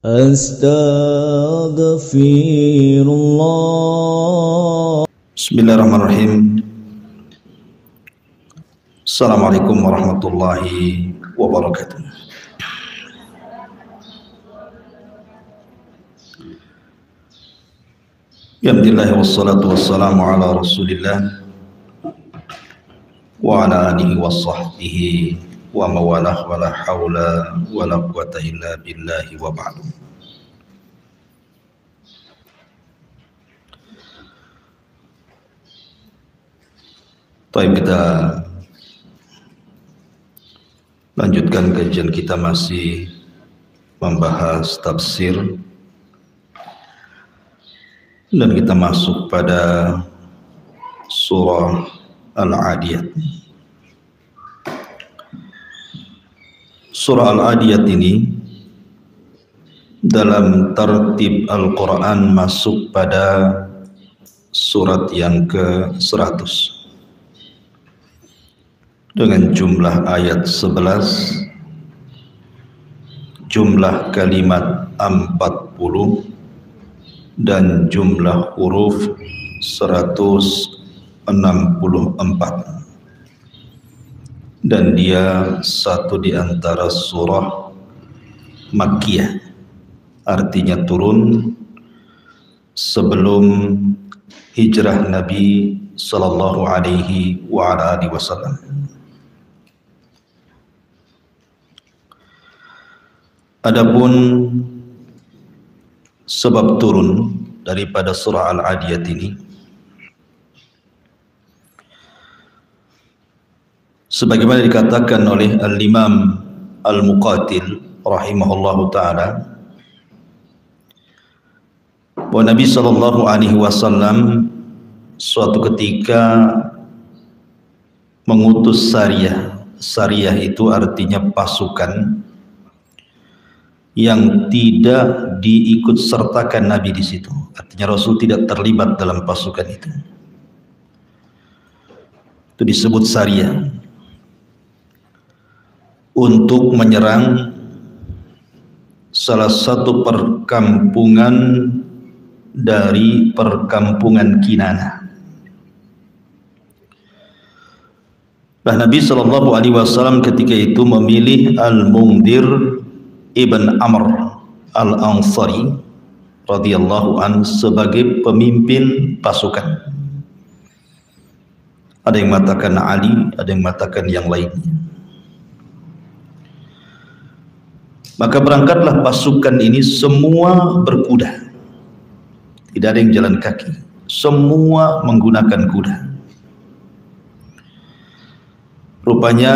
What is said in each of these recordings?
Astaghfirullah. Bismillahirrahmanirrahim. Assalamualaikum warahmatullahi wabarakatuh. Alhamdulillah wassalatu wassalamu ala rasulillah wa ala alihi wa sahbihi wa mawalah wa la hawla wa la quwata illa billahi wa ba'du. Baik, kita lanjutkan kajian kita, masih membahas tafsir, dan kita masuk pada surah Al-Adiyat. Surah Al-Adiyat ini dalam tertib Al-Quran masuk pada surat yang ke-100 dengan jumlah ayat 11, jumlah kalimat 40, dan jumlah huruf 164, dan dia satu di antara surah Makkiyah, artinya turun sebelum hijrah Nabi sallallahu alaihi wa ala alihi wasallam. Adapun sebab turun daripada surah Al-Adiyat ini, sebagaimana dikatakan oleh Al-Imam Al-Muqatil rahimahullahu ta'ala, bahwa Nabi sallallahu alaihi wasallam suatu ketika mengutus sariyah. Sariyah itu artinya pasukan yang tidak diikut sertakan Nabi di situ. Artinya Rasul tidak terlibat dalam pasukan itu. Itu disebut sariyah. Untuk menyerang salah satu perkampungan dari perkampungan Kinanah. Nah, Nabi sallallahu alaihi wasallam ketika itu memilih Al-Mundhir Ibn Amr Al-Ansari radhiyallahu an sebagai pemimpin pasukan. Ada yang mengatakan Ali, ada yang mengatakan yang lainnya. Maka berangkatlah pasukan ini semua berkuda. Tidak ada yang jalan kaki, semua menggunakan kuda. Rupanya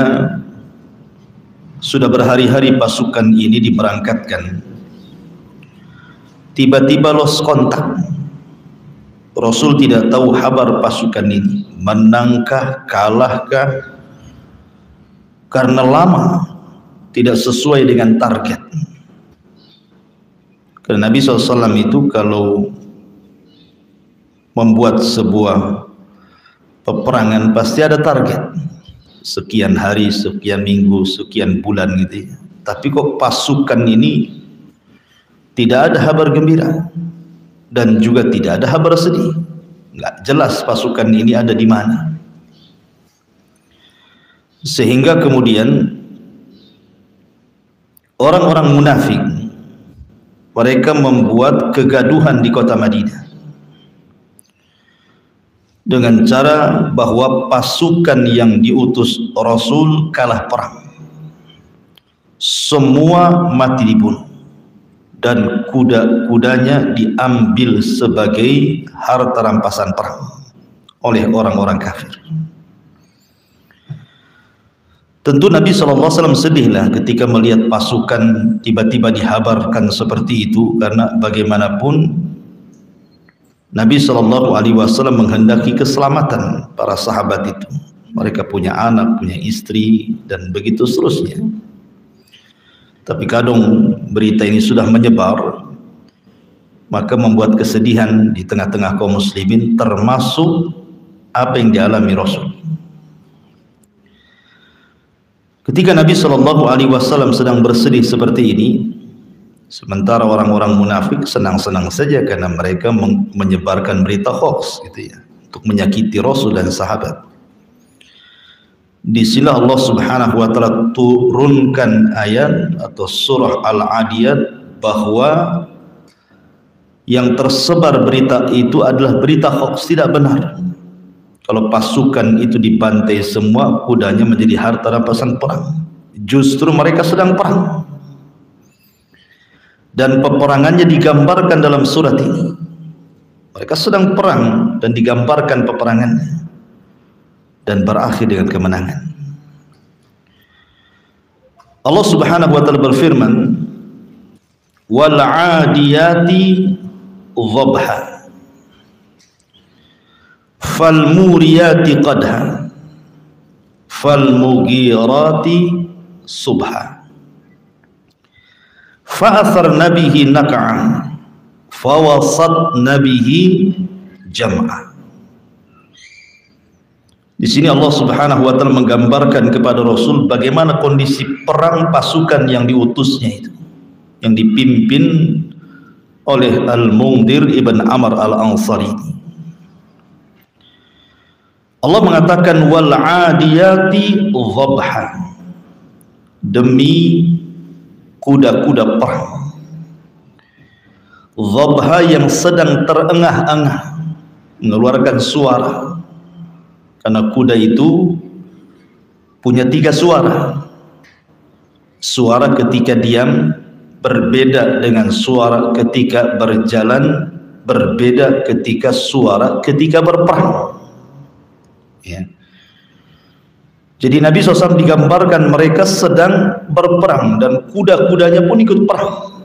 sudah berhari-hari pasukan ini diberangkatkan. Tiba-tiba lost kontak. Rasul tidak tahu kabar pasukan ini, menangkah, kalahkah, karena lama tidak sesuai dengan target. Karena Nabi SAW itu kalau membuat sebuah peperangan pasti ada target. Sekian hari, sekian minggu, sekian bulan gitu ya. Tapi kok pasukan ini tidak ada kabar gembira dan juga tidak ada kabar sedih. Nggak jelas pasukan ini ada di mana. Sehingga kemudian orang-orang munafik mereka membuat kegaduhan di kota Madinah dengan cara bahwa pasukan yang diutus Rasul kalah perang, semua mati dibunuh, dan kuda-kudanya diambil sebagai harta rampasan perang oleh orang-orang kafir. Tentu Nabi SAW sedihlah ketika melihat pasukan tiba-tiba dihabarkan seperti itu, karena bagaimanapun Nabi SAW menghendaki keselamatan para sahabat itu. Mereka punya anak, punya istri, dan begitu seterusnya. Tapi kadang berita ini sudah menyebar, maka membuat kesedihan di tengah-tengah kaum muslimin, termasuk apa yang dialami Rasul. Ketika Nabi SAW sedang bersedih seperti ini, Sementara orang-orang munafik senang-senang saja karena mereka menyebarkan berita hoax gitu ya, untuk menyakiti Rasul dan sahabat. Di sini Allah Subhanahu wa taala turunkan ayat atau surah Al-Adiyat bahwa yang tersebar berita itu adalah berita hoax, tidak benar. Kalau pasukan itu dibantai semua, kudanya menjadi harta rampasan perang. Justru mereka sedang perang. Dan peperangannya digambarkan dalam surat ini. Mereka sedang perang dan digambarkan peperangannya, dan berakhir dengan kemenangan. Allah Subhanahu wa taala berfirman, wal 'adiyati dhabha fal muriyati qadha fal mughirati subha fa'atharna bihi naq'a fawasatna bihi jam'a. Di sini Allah Subhanahu wa taala menggambarkan kepada Rasul bagaimana kondisi perang pasukan yang diutusnya itu, yang dipimpin oleh Al-Mundhir ibn Amr Al-Ansari. Allah mengatakan wal 'adiyati dhabha, demi kuda-kuda perang. Dhabha yang sedang terengah-engah mengeluarkan suara, karena kuda itu punya 3 suara. Suara ketika diam berbeda dengan suara ketika berjalan, berbeda ketika suara ketika berperang ya. Jadi Nabi SAW digambarkan mereka sedang berperang dan kuda-kudanya pun ikut perang.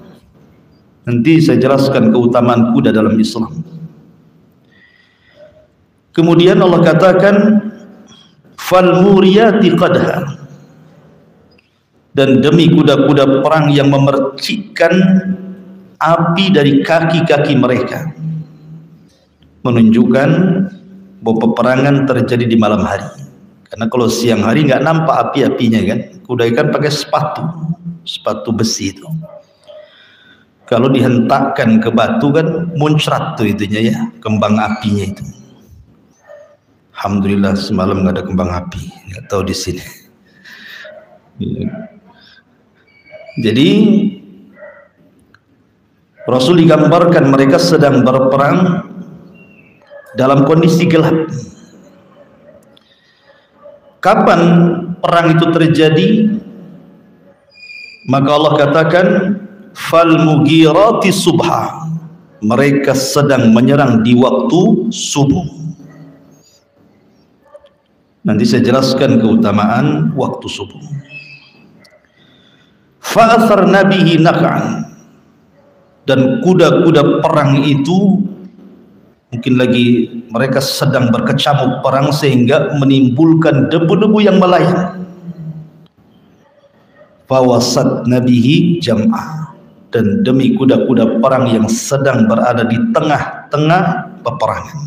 Nanti saya jelaskan keutamaan kuda dalam Islam. Kemudian Allah katakan fal muriyati qadha, dan demi kuda-kuda perang yang memercikkan api dari kaki-kaki mereka, menunjukkan bahwa peperangan terjadi di malam hari. Karena kalau siang hari nggak nampak api-apinya kan, kuda ikan pakai sepatu besi itu. Kalau dihentakkan ke batu kan muncrat tuh itunya ya, kembang apinya itu. Alhamdulillah semalam nggak ada kembang api, nggak tahu di sini. Jadi Rasul digambarkan mereka sedang berperang dalam kondisi gelap. Kapan perang itu terjadi? Maka Allah katakan fal mughirati subha, mereka sedang menyerang di waktu subuh. Nanti saya jelaskan keutamaan waktu subuh. Fa'atharna bihi naq'an, dan kuda-kuda perang itu mungkin lagi mereka sedang berkecamuk perang sehingga menimbulkan debu-debu yang melayang. Fawasatna bihi jam'a, dan demi kuda-kuda perang yang sedang berada di tengah-tengah peperangan.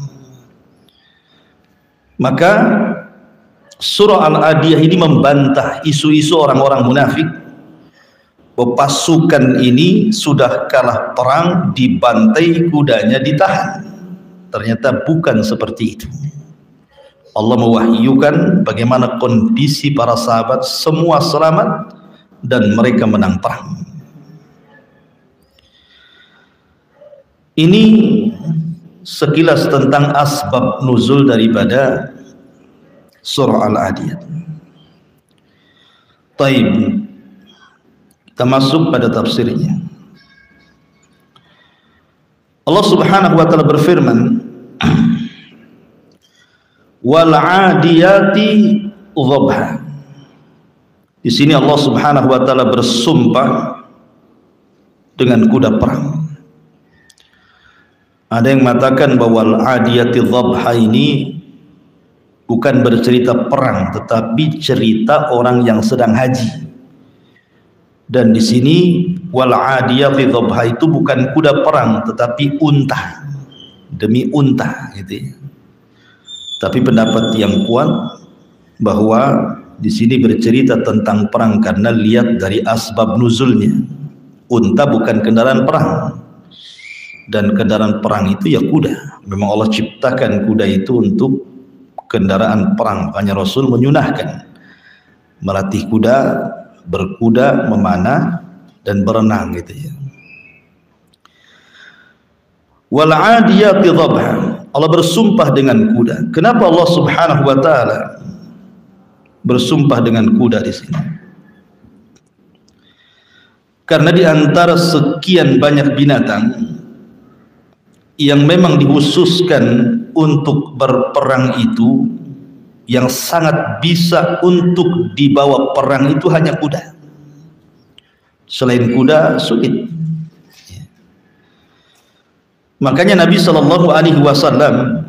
Maka surah Al-Adiyah ini membantah isu-isu orang-orang munafik bahwa pasukan ini sudah kalah perang, dibantai, kudanya ditahan. Ternyata bukan seperti itu. Allah mewahyukan bagaimana kondisi para sahabat, semua selamat dan mereka menang perang. Ini sekilas tentang asbab nuzul daripada surah Al-Adiyat. Taib, kita masuk pada tafsirnya. Allah Subhanahu wa taala berfirman, wal 'adiyati dhabha. Di sini Allah Subhanahu wa taala bersumpah dengan kuda perang. Ada yang mengatakan bahwa al-'adiyati dhabha ini bukan bercerita perang, tetapi cerita orang yang sedang haji. Dan di sini wal 'adiyati dhabha itu bukan kuda perang, tetapi unta, demi unta gitu ya. Tapi pendapat yang kuat bahwa di sini bercerita tentang perang karena lihat dari asbab nuzulnya. Unta bukan kendaraan perang, dan kendaraan perang itu ya kuda. Memang Allah ciptakan kuda itu untuk kendaraan perang. Makanya Rasul menyunahkan melatih kuda, berkuda, memanah, dan berenang gitu ya. Wal 'adiyati dhabha. Allah bersumpah dengan kuda. Kenapa Allah Subhanahu wa taala bersumpah dengan kuda di sini? Karena di antara sekian banyak binatang yang memang dikhususkan untuk berperang itu, yang sangat bisa untuk dibawa perang itu hanya kuda. Selain kuda sulit. Makanya Nabi Shallallahu Alaihi Wasallam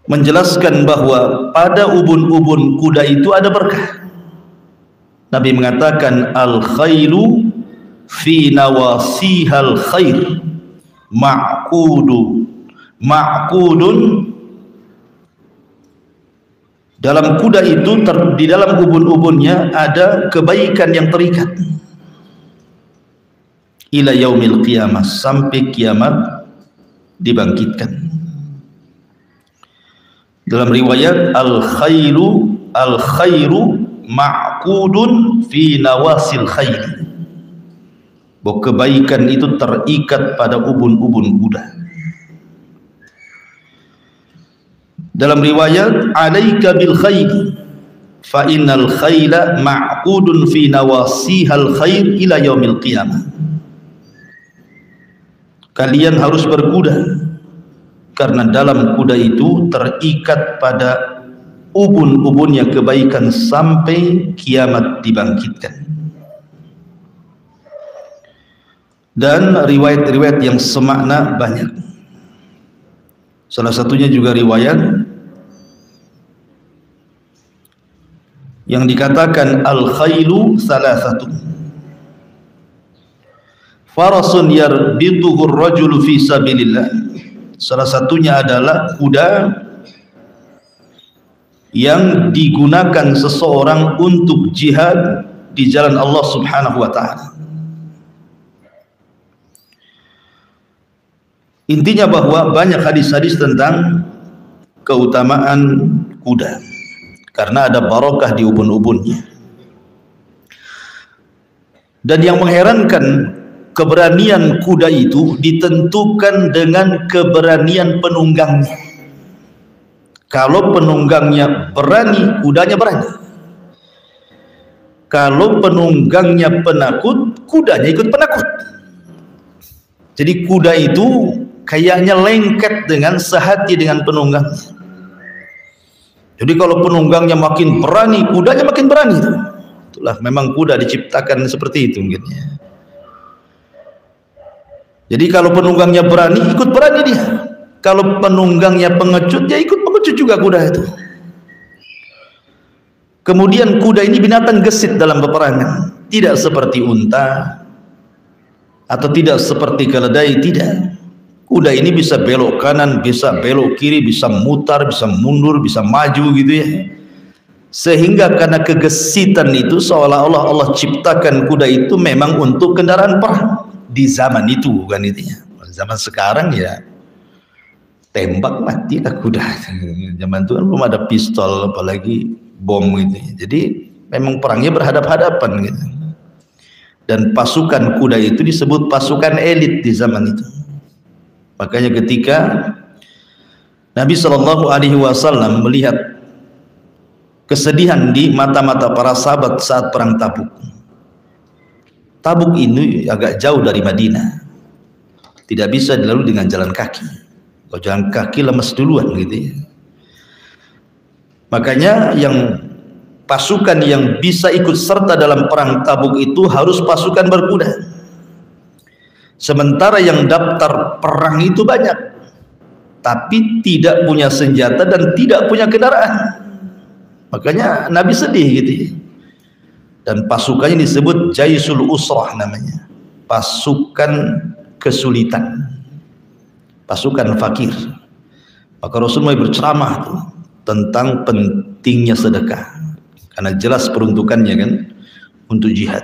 menjelaskan bahwa pada ubun-ubun kuda itu ada berkah. Nabi mengatakan al-khailu fi nawasihal khair ma'qudun. Dalam kuda itu, di dalam ubun-ubunnya ada kebaikan yang terikat ila yaumil qiyamah, sampai kiamat dibangkitkan. Dalam riwayat al-khairu ma'qudun fi nawasil khair, bahwa kebaikan itu terikat pada ubun-ubun kuda. Dalam riwayat alaika bil khair fa innal khaila ma'qudun fi nawasihal khair ila yaumil qiyamah. Kalian harus berkuda karena dalam kuda itu terikat pada ubun-ubunnya kebaikan sampai kiamat dibangkitkan. Dan riwayat-riwayat yang semakna banyak. Salah satunya juga riwayat yang dikatakan al-khailu salasatun. Farasun yarbituhu ar-rajulu fi sabilillah. Salah satunya adalah kuda yang digunakan seseorang untuk jihad di jalan Allah Subhanahu wa taala. Intinya bahwa banyak hadis-hadis tentang keutamaan kuda karena ada barokah di ubun-ubunnya. Dan yang mengherankan, keberanian kuda itu ditentukan dengan keberanian penunggangnya. Kalau penunggangnya berani, kudanya berani. Kalau penunggangnya penakut, kudanya ikut penakut. Jadi kuda itu kayaknya lengket dengan sehati dengan penunggangnya. Jadi kalau penunggangnya makin berani, kudanya makin berani. Itulah memang kuda diciptakan seperti itu mungkin ya. Jadi kalau penunggangnya berani, ikut berani dia. Kalau penunggangnya pengecut, dia ikut pengecut juga kuda itu. Kemudian kuda ini binatang gesit dalam peperangan, tidak seperti unta atau tidak seperti keledai, tidak. Kuda ini bisa belok kanan, bisa belok kiri, bisa mutar, bisa mundur, bisa maju gitu ya. Sehingga karena kegesitan itu seolah-olah Allah ciptakan kuda itu memang untuk kendaraan perang di zaman itu, bukan itu ya. Zaman sekarang ya tembak matilah kuda. Zaman itu kan belum ada pistol apalagi bom gitu ya. Jadi memang perangnya berhadap-hadapan gitu. Dan pasukan kuda itu disebut pasukan elit di zaman itu. Makanya ketika Nabi Shallallahu Alaihi Wasallam melihat kesedihan di mata-mata para sahabat saat perang Tabuk. Tabuk ini agak jauh dari Madinah, tidak bisa dilalui dengan jalan kaki. Kalau jalan kaki lemes duluan gitu ya. Makanya yang pasukan yang bisa ikut serta dalam perang Tabuk itu harus pasukan berkuda. Sementara yang daftar perang itu banyak, tapi tidak punya senjata dan tidak punya kendaraan. Makanya Nabi sedih gitu ya. Dan pasukannya disebut Jaisul Usrah namanya, pasukan kesulitan, pasukan fakir. Maka Rasulullah berceramah tuh tentang pentingnya sedekah, karena jelas peruntukannya kan untuk jihad.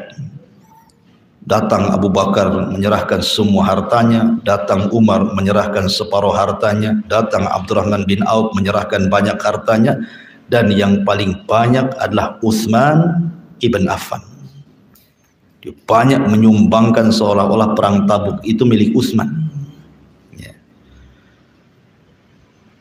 Datang Abu Bakar menyerahkan semua hartanya, datang Umar menyerahkan separuh hartanya, datang Abdurrahman bin Auf menyerahkan banyak hartanya, dan yang paling banyak adalah Utsman ibn Affan. Dia banyak menyumbangkan, seolah-olah perang Tabuk itu milik Utsman. Ya.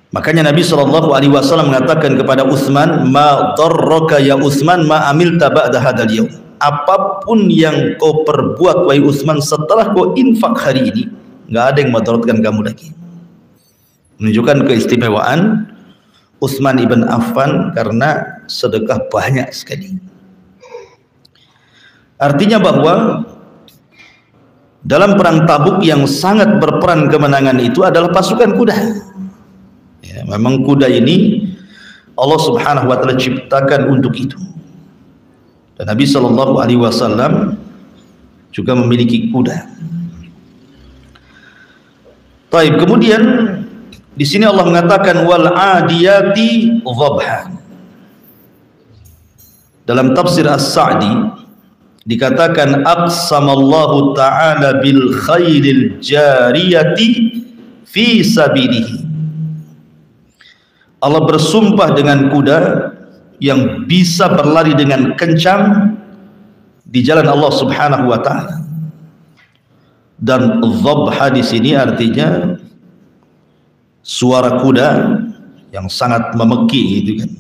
Makanya Nabi SAW mengatakan kepada Utsman, "Ma darraka ya Utsman ma amilta ba'da hadzal yaum." Apapun yang kau perbuat wahai Utsman setelah kau infak hari ini, nggak ada yang madaratkan kamu lagi. Menunjukkan keistimewaan Utsman ibn Affan karena sedekah banyak sekali. Artinya bahwa dalam perang Tabuk yang sangat berperan kemenangan itu adalah pasukan kuda. Ya, memang kuda ini Allah Subhanahu wa taala ciptakan untuk itu. Dan Nabi SAW juga memiliki kuda. Baik, kemudian di sini Allah mengatakan wal adiyati dhabha. Dalam tafsir As-Sa'di dikatakan aqsamallahu ta'ala bil khailil jariyati fi sabilihi. Allah bersumpah dengan kuda yang bisa berlari dengan kencang di jalan Allah Subhanahu wa taala. Dan dhabha di sini artinya suara kuda yang sangat memeki itu kan.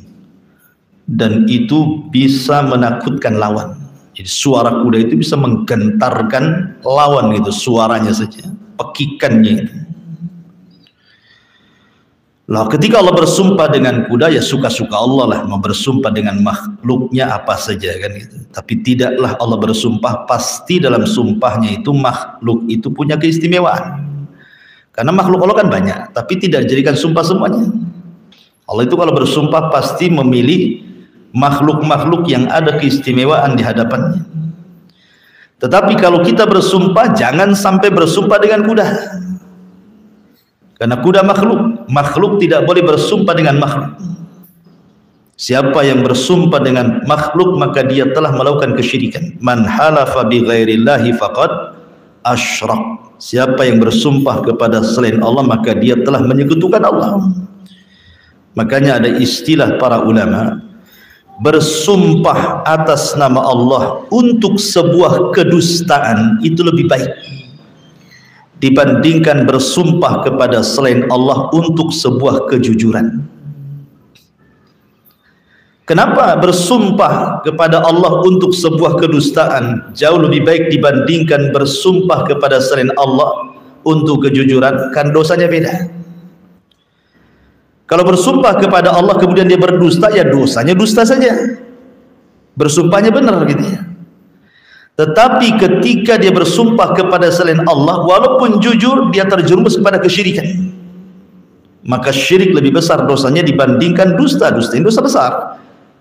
Dan itu bisa menakutkan lawan. Jadi suara kuda itu bisa menggentarkan lawan gitu, suaranya saja, pekikannya itu. Lah ketika Allah bersumpah dengan kuda, ya suka-suka Allah lah mau bersumpah dengan makhluknya apa saja kan gitu. Tapi tidaklah Allah bersumpah pasti dalam sumpahnya itu makhluk itu punya keistimewaan. Karena makhluk Allah kan banyak, tapi tidak dijadikan sumpah semuanya. Allah itu kalau bersumpah pasti memilih makhluk-makhluk yang ada keistimewaan di hadapannya. Tetapi kalau kita bersumpah, jangan sampai bersumpah dengan kuda. Karena kuda makhluk tidak boleh bersumpah dengan makhluk. Siapa yang bersumpah dengan makhluk maka dia telah melakukan kesyirikan. Man halafa bi ghairillahi faqad asyrak. Siapa yang bersumpah kepada selain Allah maka dia telah menyekutukan Allah. Makanya ada istilah para ulama, bersumpah atas nama Allah untuk sebuah kedustaan itu lebih baik dibandingkan bersumpah kepada selain Allah untuk sebuah kejujuran. Kenapa bersumpah kepada Allah untuk sebuah kedustaan jauh lebih baik dibandingkan bersumpah kepada selain Allah untuk kejujuran? Kan dosanya beda. Kalau bersumpah kepada Allah kemudian dia berdusta, ya dosanya dusta saja, bersumpahnya benar gitu ya. Tetapi ketika dia bersumpah kepada selain Allah, walaupun jujur, dia terjerumus kepada kesyirikan. Maka syirik lebih besar dosanya dibandingkan dusta. Dusta ini dosa besar,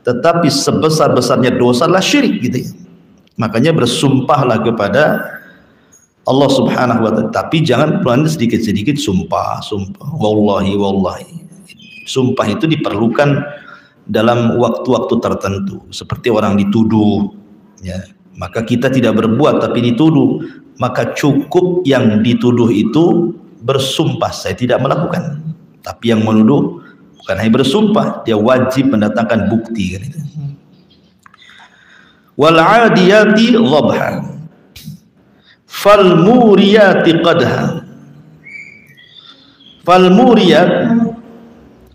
tetapi sebesar-besarnya dosa adalah syirik gitu ya. Makanya bersumpahlah kepada Allah Subhanahu wa taala, tapi jangan pelan sedikit-sedikit sumpah, wallahi. Sumpah itu diperlukan dalam waktu-waktu tertentu, seperti orang dituduh ya. Maka kita tidak berbuat tapi dituduh, maka cukup yang dituduh itu bersumpah saya tidak melakukan. Tapi yang menuduh bukan hanya bersumpah, dia wajib mendatangkan bukti kan itu. Wal 'adiyati dhabha fal muriyati qadha. Fal muriyat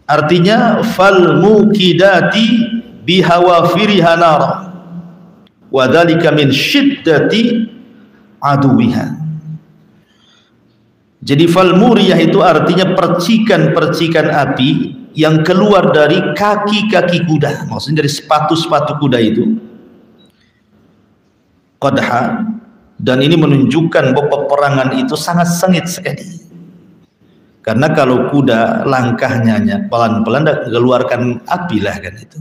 artinya fal mukidati bihawafiriha nara. Wadhalika min syiddati aduwiha. Jadi falmuriyah itu artinya percikan-percikan api yang keluar dari kaki-kaki kuda, maksudnya dari sepatu-sepatu kuda itu. Qadha, dan ini menunjukkan bahwa peperangan itu sangat sengit sekali. Karena kalau kuda langkahnya pelan-pelan mengeluarkan api lah kan itu.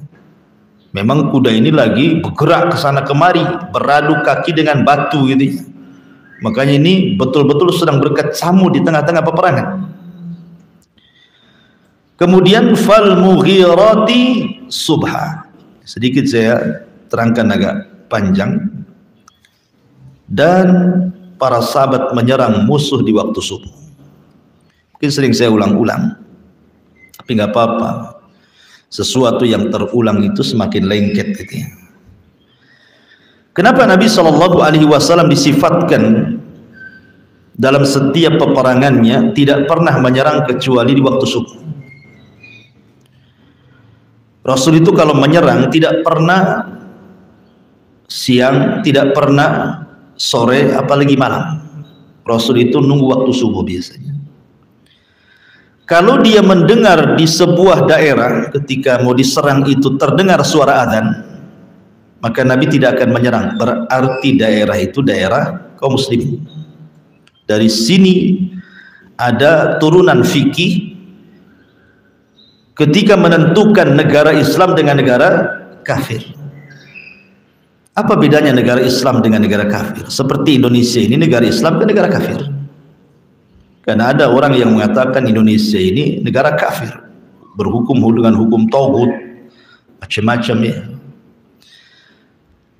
Memang kuda ini lagi bergerak ke sana kemari, beradu kaki dengan batu gitu. Makanya ini betul-betul sedang berkecamuk di tengah-tengah peperangan. Kemudian fal mughirati subha. Sedikit saya terangkan agak panjang. dan para sahabat menyerang musuh di waktu subuh. Mungkin sering saya ulang-ulang, tapi nggak apa-apa. Sesuatu yang terulang itu semakin lengket gitu ya. Kenapa Nabi SAW disifatkan dalam setiap peperangannya tidak pernah menyerang kecuali di waktu subuh? Rasul itu kalau menyerang tidak pernah siang, tidak pernah sore, apalagi malam. Rasul itu nunggu waktu subuh biasanya. Kalau dia mendengar di sebuah daerah ketika mau diserang itu terdengar suara adzan, maka Nabi tidak akan menyerang. Berarti daerah itu daerah kaum muslimin. Dari sini ada turunan fikih ketika menentukan negara Islam dengan negara kafir. Apa bedanya negara Islam dengan negara kafir? Seperti Indonesia ini negara Islam ke negara kafir. Karena ada orang yang mengatakan Indonesia ini negara kafir, berhukum dengan hukum tauhid, macam-macam ya.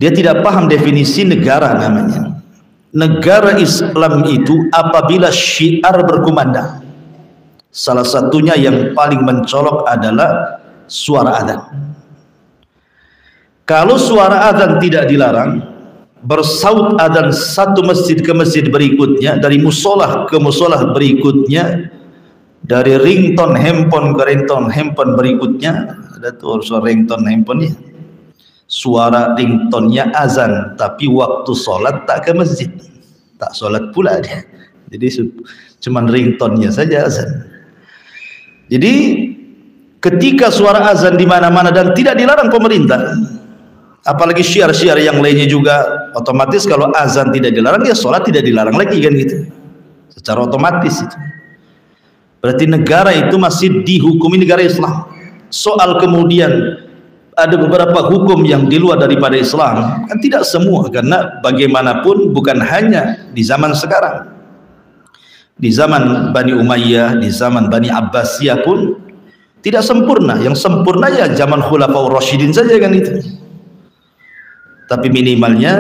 Dia tidak paham definisi negara namanya. Negara Islam itu apabila syiar berkumandang. Salah satunya yang paling mencolok adalah suara adzan. Kalau suara adzan tidak dilarang, bersaut adzan satu masjid ke masjid berikutnya, dari musolah ke musolah berikutnya, dari ringtone handphone ke ringtone handphone berikutnya. Ada tuh suara ringtone handphone ya, suara ringtone-nya azan, tapi waktu sholat tak ke masjid, tak sholat pula dia, jadi cuman ringtone-nya saja azan. Jadi ketika suara azan di mana-mana dan tidak dilarang pemerintah, apalagi syiar-syiar yang lainnya juga, otomatis kalau azan tidak dilarang ya sholat tidak dilarang lagi kan gitu, secara otomatis itu. Berarti negara itu masih dihukumi negara Islam. Soal kemudian ada beberapa hukum yang di luar daripada Islam, kan tidak semua, karena bagaimanapun bukan hanya di zaman sekarang, di zaman Bani Umayyah, di zaman Bani Abbasiyah pun tidak sempurna. Yang sempurna ya zaman Khulafaur Rasyidin saja kan itu. Tapi minimalnya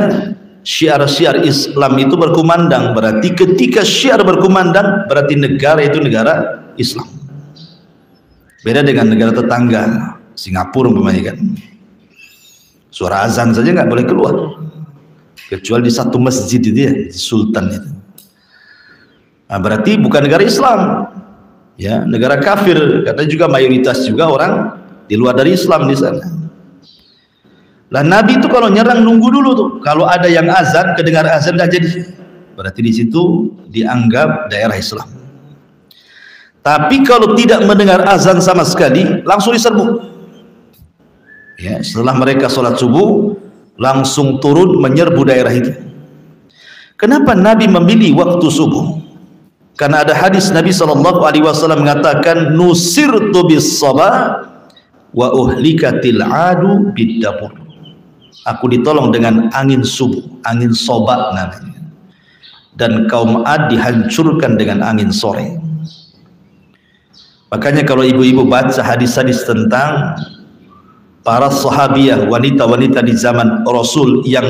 syiar-syiar Islam itu berkumandang. Berarti ketika syiar berkumandang, berarti negara itu negara Islam. Beda dengan negara tetangga, Singapura umpamanya kan, suara azan saja nggak boleh keluar kecuali di satu masjid itu ya, di Sultan itu. Nah, berarti bukan negara Islam ya, negara kafir, karena juga mayoritas juga orang di luar dari Islam di sana. Lah Nabi itu kalau nyerang nunggu dulu tuh, kalau ada yang azan, kedengar azan nggak jadi, berarti di situ dianggap daerah Islam. Tapi kalau tidak mendengar azan sama sekali, langsung diserbu ya. Setelah mereka sholat subuh langsung turun menyerbu daerah itu. Kenapa Nabi memilih waktu subuh? Karena ada hadis Nabi SAW mengatakan, nusirtu bis sabah wa uhlikatil adu bid-dabur. Aku ditolong dengan angin subuh, angin soba namanya, dan kaum Ad dihancurkan dengan angin sore. Makanya kalau ibu-ibu baca hadis-hadis tentang para sahabiah, wanita-wanita di zaman Rasul yang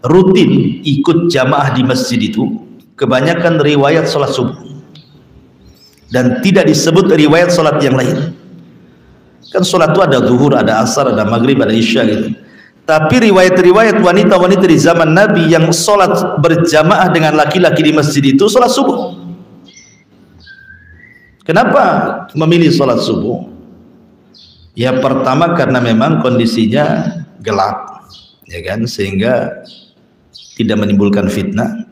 rutin ikut jamaah di masjid itu, kebanyakan riwayat sholat subuh dan tidak disebut riwayat sholat yang lain. Kan sholat itu ada zuhur, ada asar, ada maghrib, ada isya gitu. Tapi riwayat-riwayat wanita-wanita di zaman Nabi yang sholat berjamaah dengan laki-laki di masjid itu sholat subuh. Kenapa memilih sholat subuh? Ya pertama karena memang kondisinya gelap ya kan, sehingga tidak menimbulkan fitnah.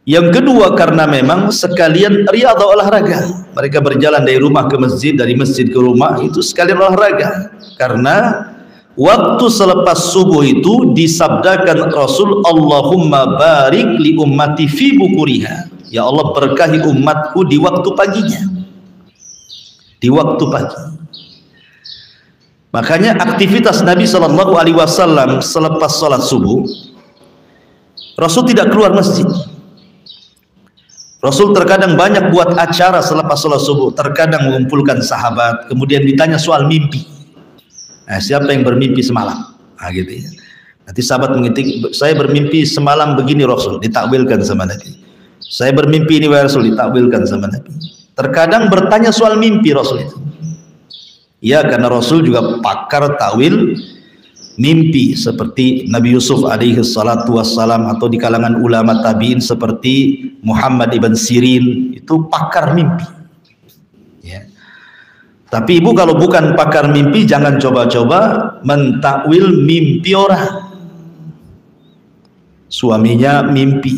Yang kedua karena memang sekalian riyadhah, olahraga. Mereka berjalan dari rumah ke masjid, dari masjid ke rumah, itu sekalian olahraga. Karena waktu selepas subuh itu disabdakan Rasul, Allahumma barik li ummati fi bukuriha. Ya Allah, berkahi umatku di waktu paginya, di waktu pagi. Makanya aktivitas Nabi SAW selepas sholat subuh, Rasul tidak keluar masjid. Rasul terkadang banyak buat acara selepas sholat subuh, terkadang mengumpulkan sahabat, kemudian ditanya soal mimpi. Nah, siapa yang bermimpi semalam? Nah, gitu ya. Nanti sahabat mengintik, saya bermimpi semalam begini Rasul, ditakwilkan sama Nabi. Saya bermimpi ini Rasul, ditakwilkan sama Nabi. Terkadang bertanya soal mimpi Rasul itu. Ya, karena Rasul juga pakar takwil mimpi, seperti Nabi Yusuf alaihi salatu wassalam, atau di kalangan ulama tabi'in seperti Muhammad ibn Sirin, itu pakar mimpi. Ya. Tapi ibu kalau bukan pakar mimpi, jangan coba-coba mentakwil mimpi orang. Suaminya mimpi,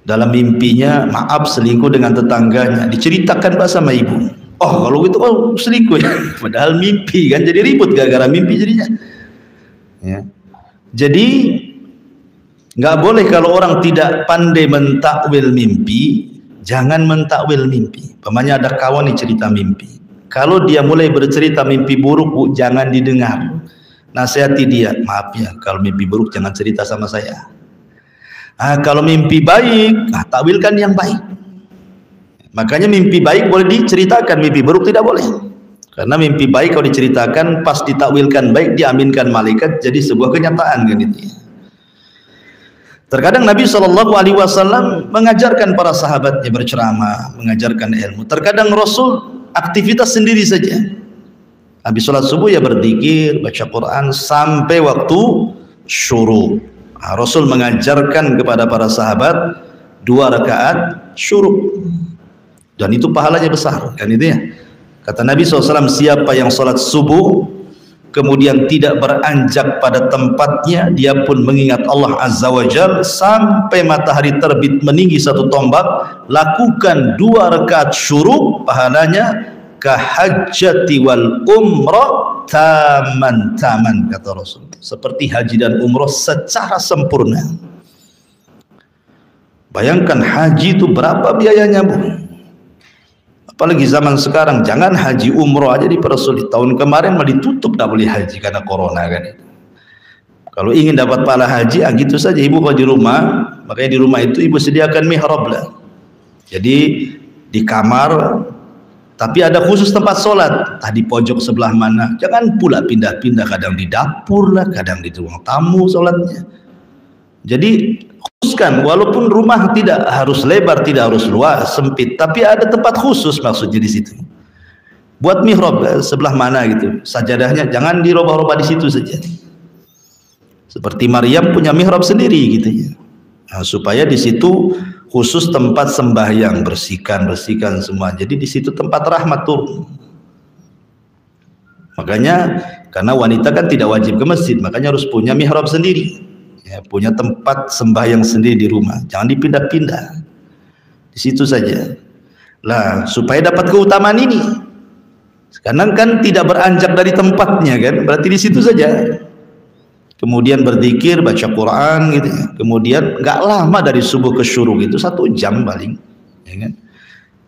dalam mimpinya maaf selingkuh dengan tetangganya, diceritakan Pak sama ibu. Oh kalau gitu selingkuh ya, padahal mimpi kan, jadi ribut gara-gara mimpi jadinya. Ya. Jadi nggak boleh kalau orang tidak pandai mentakwil mimpi, jangan mentakwil mimpi. Pamannya ada kawan nih cerita mimpi, kalau dia mulai bercerita mimpi buruk, Bu, jangan didengar. Nasihati dia, maaf ya, kalau mimpi buruk jangan cerita sama saya. Kalau mimpi baik, takwilkan yang baik. Makanya mimpi baik boleh diceritakan, mimpi buruk tidak boleh. Karena mimpi baik kalau diceritakan, pas ditakwilkan baik, diaminkan malaikat, jadi sebuah kenyataan kan itu. Terkadang Nabi SAW mengajarkan para sahabatnya berceramah, mengajarkan ilmu. Terkadang Rasul aktivitas sendiri saja. Habis sholat subuh ya berzikir, baca Quran sampai waktu syuruk. Rasul mengajarkan kepada para sahabat 2 rakaat syuruk, dan itu pahalanya besar kan itu ya. Kata Nabi SAW, siapa yang sholat subuh kemudian tidak beranjak pada tempatnya, dia pun mengingat Allah Azza wa Jalla sampai matahari terbit meninggi 1 tombak, lakukan 2 rakaat syuruk, pahalanya kahajjati wal umrah taman, kata Rasul, seperti haji dan umrah secara sempurna. Bayangkan haji itu berapa biayanya, Bu? Apalagi zaman sekarang, jangan haji umrah aja dipersulit. Tahun kemarin malah ditutup, tidak boleh haji karena corona kan. Kalau ingin dapat pahala haji, gitu saja ibu kalau di rumah, makanya di rumah itu ibu sediakan mihrab lah. Jadi di kamar, tapi ada khusus tempat sholat, di pojok sebelah mana. Jangan pula pindah-pindah, kadang di dapur lah, kadang di ruang tamu sholatnya. Jadi khususkan, walaupun rumah tidak harus lebar, tidak harus luas, sempit, tapi ada tempat khusus maksudnya di situ. Buat mihrab sebelah mana gitu, sajadahnya jangan dirubah-rubah di situ saja. Seperti Maryam punya mihrab sendiri gitu ya. Nah, supaya di situ khusus tempat sembahyang, bersihkan semua. Jadi di situ tempat rahmat turun. Makanya karena wanita kan tidak wajib ke masjid, makanya harus punya mihrab sendiri. Ya, punya tempat sembahyang sendiri di rumah. Jangan dipindah-pindah. Di situ saja. Lah, supaya dapat keutamaan ini. Sekarang kan tidak beranjak dari tempatnya kan, berarti di situ saja. Kemudian berzikir, baca Quran gitu ya. Kemudian nggak lama dari subuh ke syuruk itu 1 jam paling, ya kan?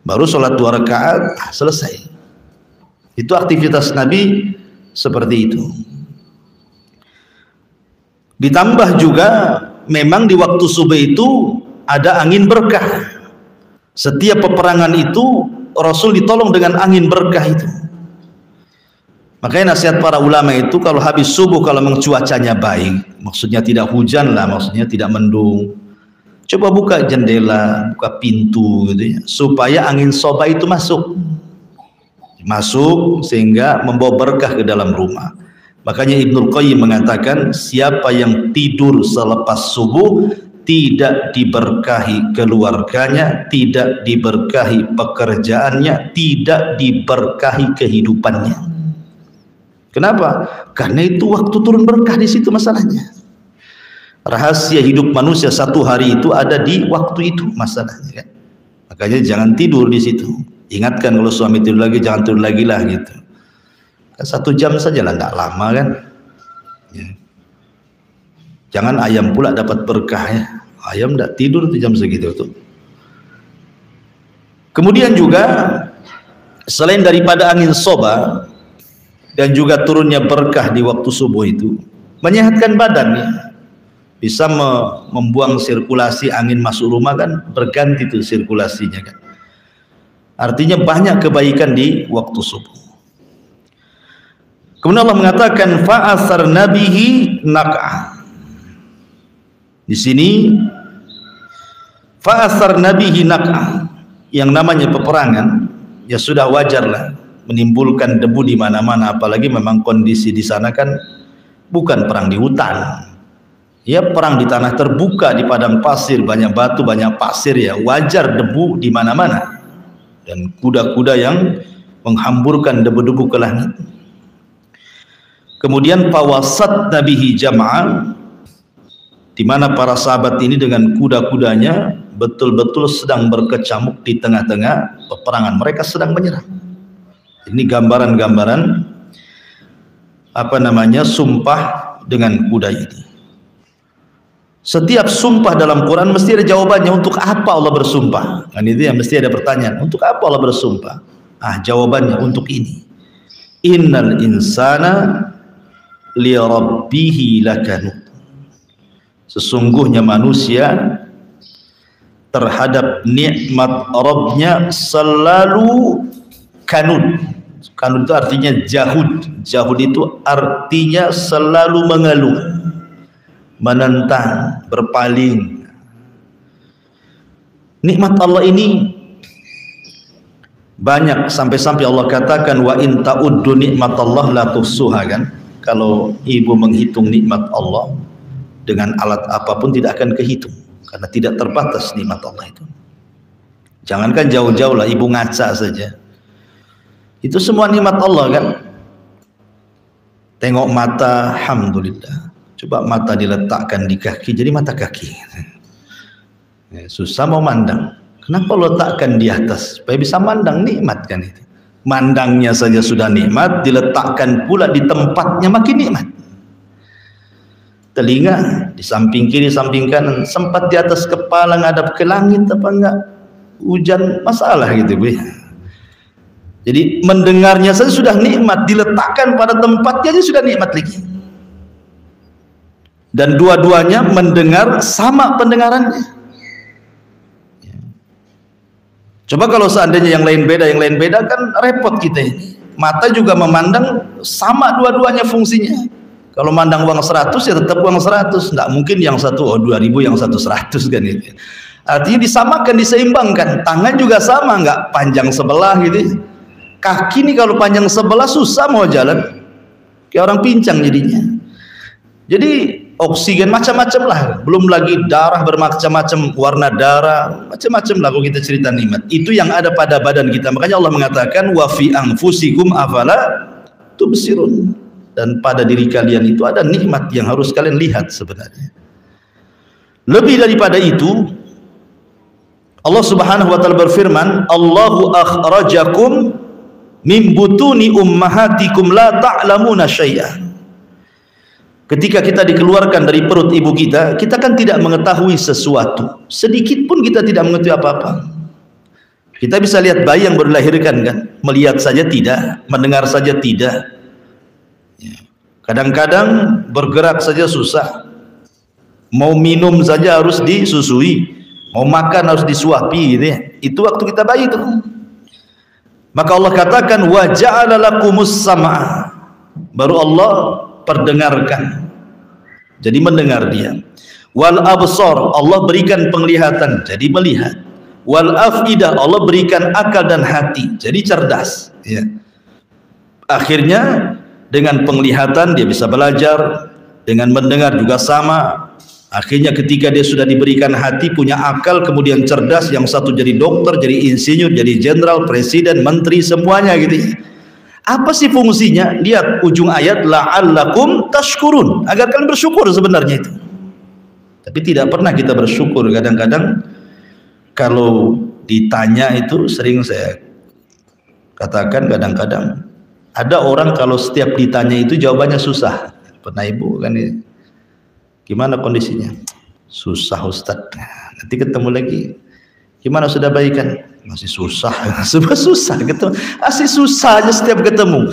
Baru sholat 2 rakaat selesai. Itu aktivitas Nabi seperti itu. Ditambah juga memang di waktu subuh itu ada angin berkah. Setiap peperangan itu Rasul ditolong dengan angin berkah itu. Makanya nasihat para ulama itu, kalau habis subuh, kalau memang cuacanya baik, maksudnya tidak hujan lah, maksudnya tidak mendung, coba buka jendela, buka pintu gitu ya, supaya angin soba itu masuk sehingga membawa berkah ke dalam rumah. Makanya Ibnul Qayyim mengatakan, siapa yang tidur selepas subuh tidak diberkahi keluarganya, tidak diberkahi pekerjaannya, tidak diberkahi kehidupannya. Kenapa? Karena itu waktu turun berkah di situ masalahnya. Rahasia hidup manusia 1 hari itu ada di waktu itu masalahnya kan. Makanya jangan tidur di situ. Ingatkan kalau suami tidur lagi, jangan tidur lagi lah gitu. 1 jam saja lah, tidak lama kan. Ya. Jangan ayam pula dapat berkah ya. Ayam tidak tidur 1 jam segitu tuh. Kemudian juga selain daripada angin soba dan juga turunnya berkah di waktu subuh itu, menyehatkan badan ya. Bisa membuang sirkulasi angin masuk rumah kan, berganti tuh sirkulasinya kan. Artinya banyak kebaikan di waktu subuh. Kemudian Allah mengatakan fa'asarna bihi naq'ah. Di sini fa'athar nabihi naq'ah, yang namanya peperangan ya sudah wajarlah menimbulkan debu di mana-mana, apalagi memang kondisi di sana kan bukan perang di hutan. Ya perang di tanah terbuka, di padang pasir, banyak batu, banyak pasir, ya wajar debu di mana-mana. Dan kuda-kuda yang menghamburkan debu-debu ke langit. Kemudian fawasat nabihi jam'ah, di mana para sahabat ini dengan kuda-kudanya betul-betul sedang berkecamuk di tengah-tengah peperangan. Mereka sedang menyerang. Ini gambaran-gambaran sumpah dengan kuda ini. Setiap sumpah dalam Quran mesti ada jawabannya. Untuk apa Allah bersumpah? Kan itu yang mesti ada pertanyaan. Untuk apa Allah bersumpah? Jawabannya untuk ini. Innal insana li rabbihi lakanud. Sesungguhnya manusia terhadap nikmat Rabbnya selalu kanud. Kanud itu artinya jahud. Jahud itu artinya selalu mengeluh, menentang, berpaling. Nikmat Allah ini banyak, sampai-sampai Allah katakan wa in ta'uddu nikmatallah la tuhsuha, kan? Kalau ibu menghitung nikmat Allah dengan alat apapun tidak akan kehitung, karena tidak terbatas nikmat Allah itu. Jangankan jauh-jauh lah, ibu ngaca saja itu semua nikmat Allah, kan? Tengok mata, alhamdulillah. Coba mata diletakkan di kaki, jadi mata kaki. Susah mau mandang. Kenapa letakkan di atas? Supaya bisa mandang, nikmat kan itu. Mandangnya saja sudah nikmat, diletakkan pula di tempatnya makin nikmat. Telinga di samping kiri, samping kanan, sempat di atas kepala ngadap ke langit apa enggak? Hujan masalah gitu, Bu. Jadi mendengarnya saja sudah nikmat, diletakkan pada tempatnya aja sudah nikmat lagi. Dan dua-duanya mendengar sama pendengarannya. Coba kalau seandainya yang lain beda kan repot kita ini. Mata juga memandang sama dua-duanya fungsinya. Kalau mandang uang 100 ya tetap uang 100. Nggak mungkin yang satu 2000, yang satu 100 kan itu. Artinya disamakan, diseimbangkan. Tangan juga sama, nggak panjang sebelah gitu. Kaki nih kalau panjang sebelah susah mau jalan, kayak orang pincang jadinya. Jadi oksigen macam-macam lah, belum lagi darah bermacam-macam, warna darah macam-macam lah. Kalau kita cerita nikmat itu yang ada pada badan kita, makanya Allah mengatakan wa fi anfusikum afala tubsirun. Dan pada diri kalian itu ada nikmat yang harus kalian lihat sebenarnya. Lebih daripada itu, Allah Subhanahu wa taala berfirman, Allahu akhrajakum min butuni ummahatikum la ta'lamuna syai'an. Ketika kita dikeluarkan dari perut ibu kita, kita kan tidak mengetahui sesuatu. Sedikit pun kita tidak mengetahui apa-apa. Kita bisa lihat bayi yang baru dilahirkan, kan? Melihat saja tidak, mendengar saja tidak. Kadang-kadang bergerak saja susah. Mau minum saja harus disusui, mau makan harus disuapi gitu ya. Itu waktu kita bayi itu. Maka Allah katakan wa ja'ala lakumus sam'a. Baru Allah perdengarkan. Jadi mendengar dia. Wal absar, Allah berikan penglihatan, jadi melihat. Wal afidah, Allah berikan akal dan hati, jadi cerdas, ya. Akhirnya dengan penglihatan dia bisa belajar, dengan mendengar juga sama. Akhirnya ketika dia sudah diberikan hati, punya akal, kemudian cerdas, yang satu jadi dokter, jadi insinyur, jadi jenderal, presiden, menteri, semuanya gitu. Apa sih fungsinya? Lihat ujung ayat, la'allakum tashkurun, agar kalian bersyukur sebenarnya itu. Tapi tidak pernah kita bersyukur. Kadang-kadang kalau ditanya itu, sering saya katakan, kadang-kadang ada orang kalau setiap ditanya itu jawabannya susah. Pernah ibu kan ini, gimana kondisinya? Susah Ustadz. Nanti ketemu lagi, gimana sudah baikan? Masih susah. Susah ketemu, masih susah aja setiap ketemu.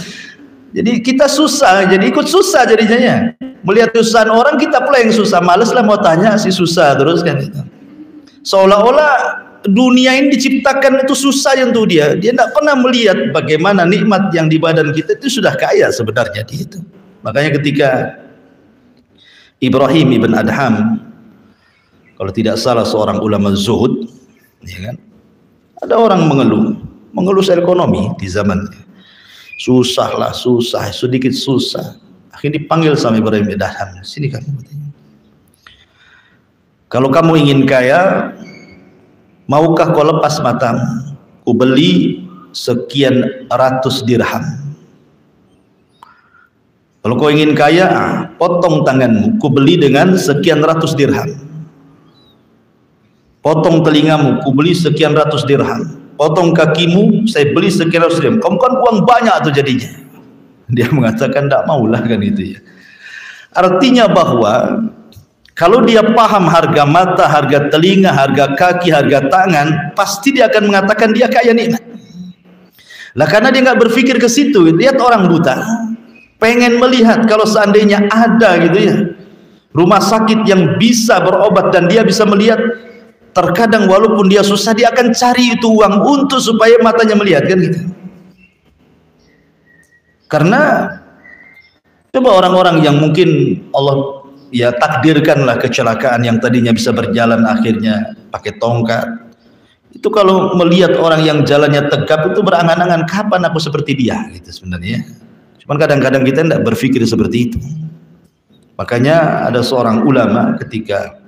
Jadi kita susah, jadi ikut susah jadinya ya. Melihat kesusahan orang, kita pula yang susah. Males lah mau tanya, si susah terus kan itu. Seolah-olah dunia ini diciptakan itu susah untuk dia. Dia tidak pernah melihat bagaimana nikmat yang di badan kita itu sudah kaya sebenarnya di itu. Makanya ketika Ibrahim ibn Adham Kalau tidak salah seorang ulama zuhud, ya kan? Ada orang mengeluh soal ekonomi di zamannya. Susah lah, susah, sedikit susah. Akhirnya dipanggil sama Ibrahim Adham, sini kamu. Kalau kamu ingin kaya, maukah kau lepas matamu? Ku beli sekian ratus dirham. Kalau kau ingin kaya, potong tanganmu, ku beli dengan sekian ratus dirham. Potong telingamu, ku beli sekian ratus dirham. Potong kakimu, saya beli sekian ratus dirham. Kamu kan uang banyak tuh jadinya. Dia mengatakan tidak maulah kan itu ya. Artinya bahwa kalau dia paham harga mata, harga telinga, harga kaki, harga tangan, pasti dia akan mengatakan dia kaya nikmat. Lah karena dia nggak berpikir ke situ. Lihat orang buta, pengen melihat kalau seandainya ada gitu ya, rumah sakit yang bisa berobat dan dia bisa melihat. Terkadang walaupun dia susah, dia akan cari itu uang untuk supaya matanya melihat kan gitu. Karena coba orang-orang yang mungkin Allah ya takdirkanlah kecelakaan, yang tadinya bisa berjalan akhirnya pakai tongkat. Itu kalau melihat orang yang jalannya tegap itu berangan-angan, kapan aku seperti dia gitu sebenarnya. Cuman kadang-kadang kita tidak berpikir seperti itu. Makanya ada seorang ulama ketika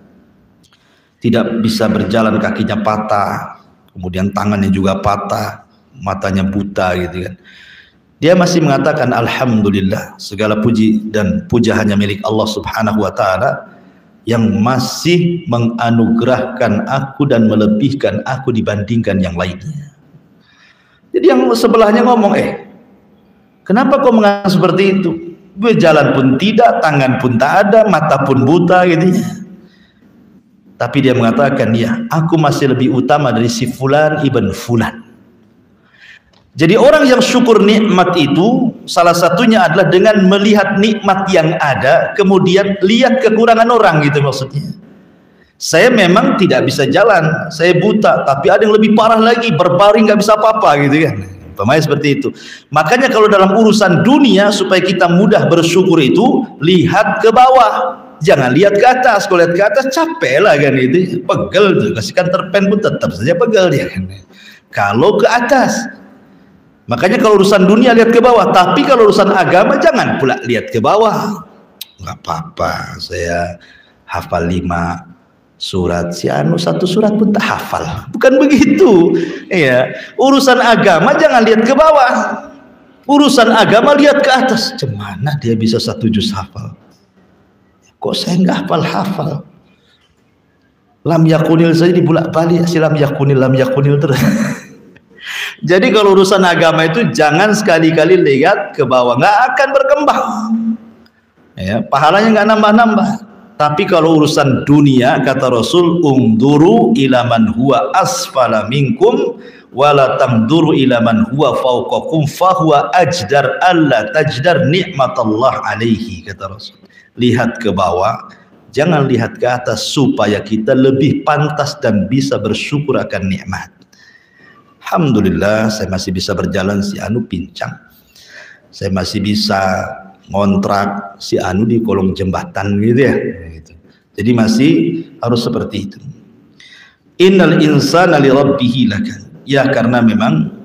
tidak bisa berjalan, kakinya patah, kemudian tangannya juga patah, matanya buta gitu kan. Dia masih mengatakan alhamdulillah, segala puji dan puja hanya milik Allah Subhanahu wa taala yang masih menganugerahkan aku dan melebihkan aku dibandingkan yang lainnya. Jadi yang sebelahnya ngomong, kenapa kau mengatakan seperti itu? Gue jalan pun tidak, tangan pun tak ada, mata pun buta gitu. Tapi dia mengatakan, ya, aku masih lebih utama dari si fulan ibn fulan. Jadi orang yang syukur nikmat itu salah satunya adalah dengan melihat nikmat yang ada, kemudian lihat kekurangan orang gitu maksudnya. Saya memang tidak bisa jalan, saya buta, tapi ada yang lebih parah lagi, berbaring nggak bisa apa-apa gitu kan. Pemain seperti itu. Makanya kalau dalam urusan dunia supaya kita mudah bersyukur itu, lihat ke bawah. Jangan lihat ke atas. Kalau lihat ke atas capek lah kan itu, pegel tuh. Kasihkan terpen pun tetap saja pegel dia kan. Kalau ke atas, makanya kalau urusan dunia lihat ke bawah. Tapi kalau urusan agama jangan pula lihat ke bawah. Nggak apa-apa, saya hafal 5 surat, si anu 1 surat pun tak hafal. Bukan begitu. Iya. Urusan agama jangan lihat ke bawah. Urusan agama lihat ke atas. Cemana dia bisa 1 juz hafal? Kok saya nggak hafal? Lam yakunil saja dibulak-balik, si lam yakunil terus. Jadi kalau urusan agama itu jangan sekali-kali lihat ke bawah, nggak akan berkembang. Ya, pahalanya nggak nambah-nambah. Tapi kalau urusan dunia, kata Rasul, unduru ila man huwa asfala minkum wala tamduru ila man huwa fawqakum fahuwa ajdar alla tajdar nikmatallah alaihi, kata Rasul. Lihat ke bawah, jangan lihat ke atas, supaya kita lebih pantas dan bisa bersyukur akan nikmat. Alhamdulillah saya masih bisa berjalan, si anu pincang. Saya masih bisa ngontrak, si anu di kolong jembatan gitu ya. Jadi masih harus seperti itu. Innal insana li rabbih lakan. Ya, karena memang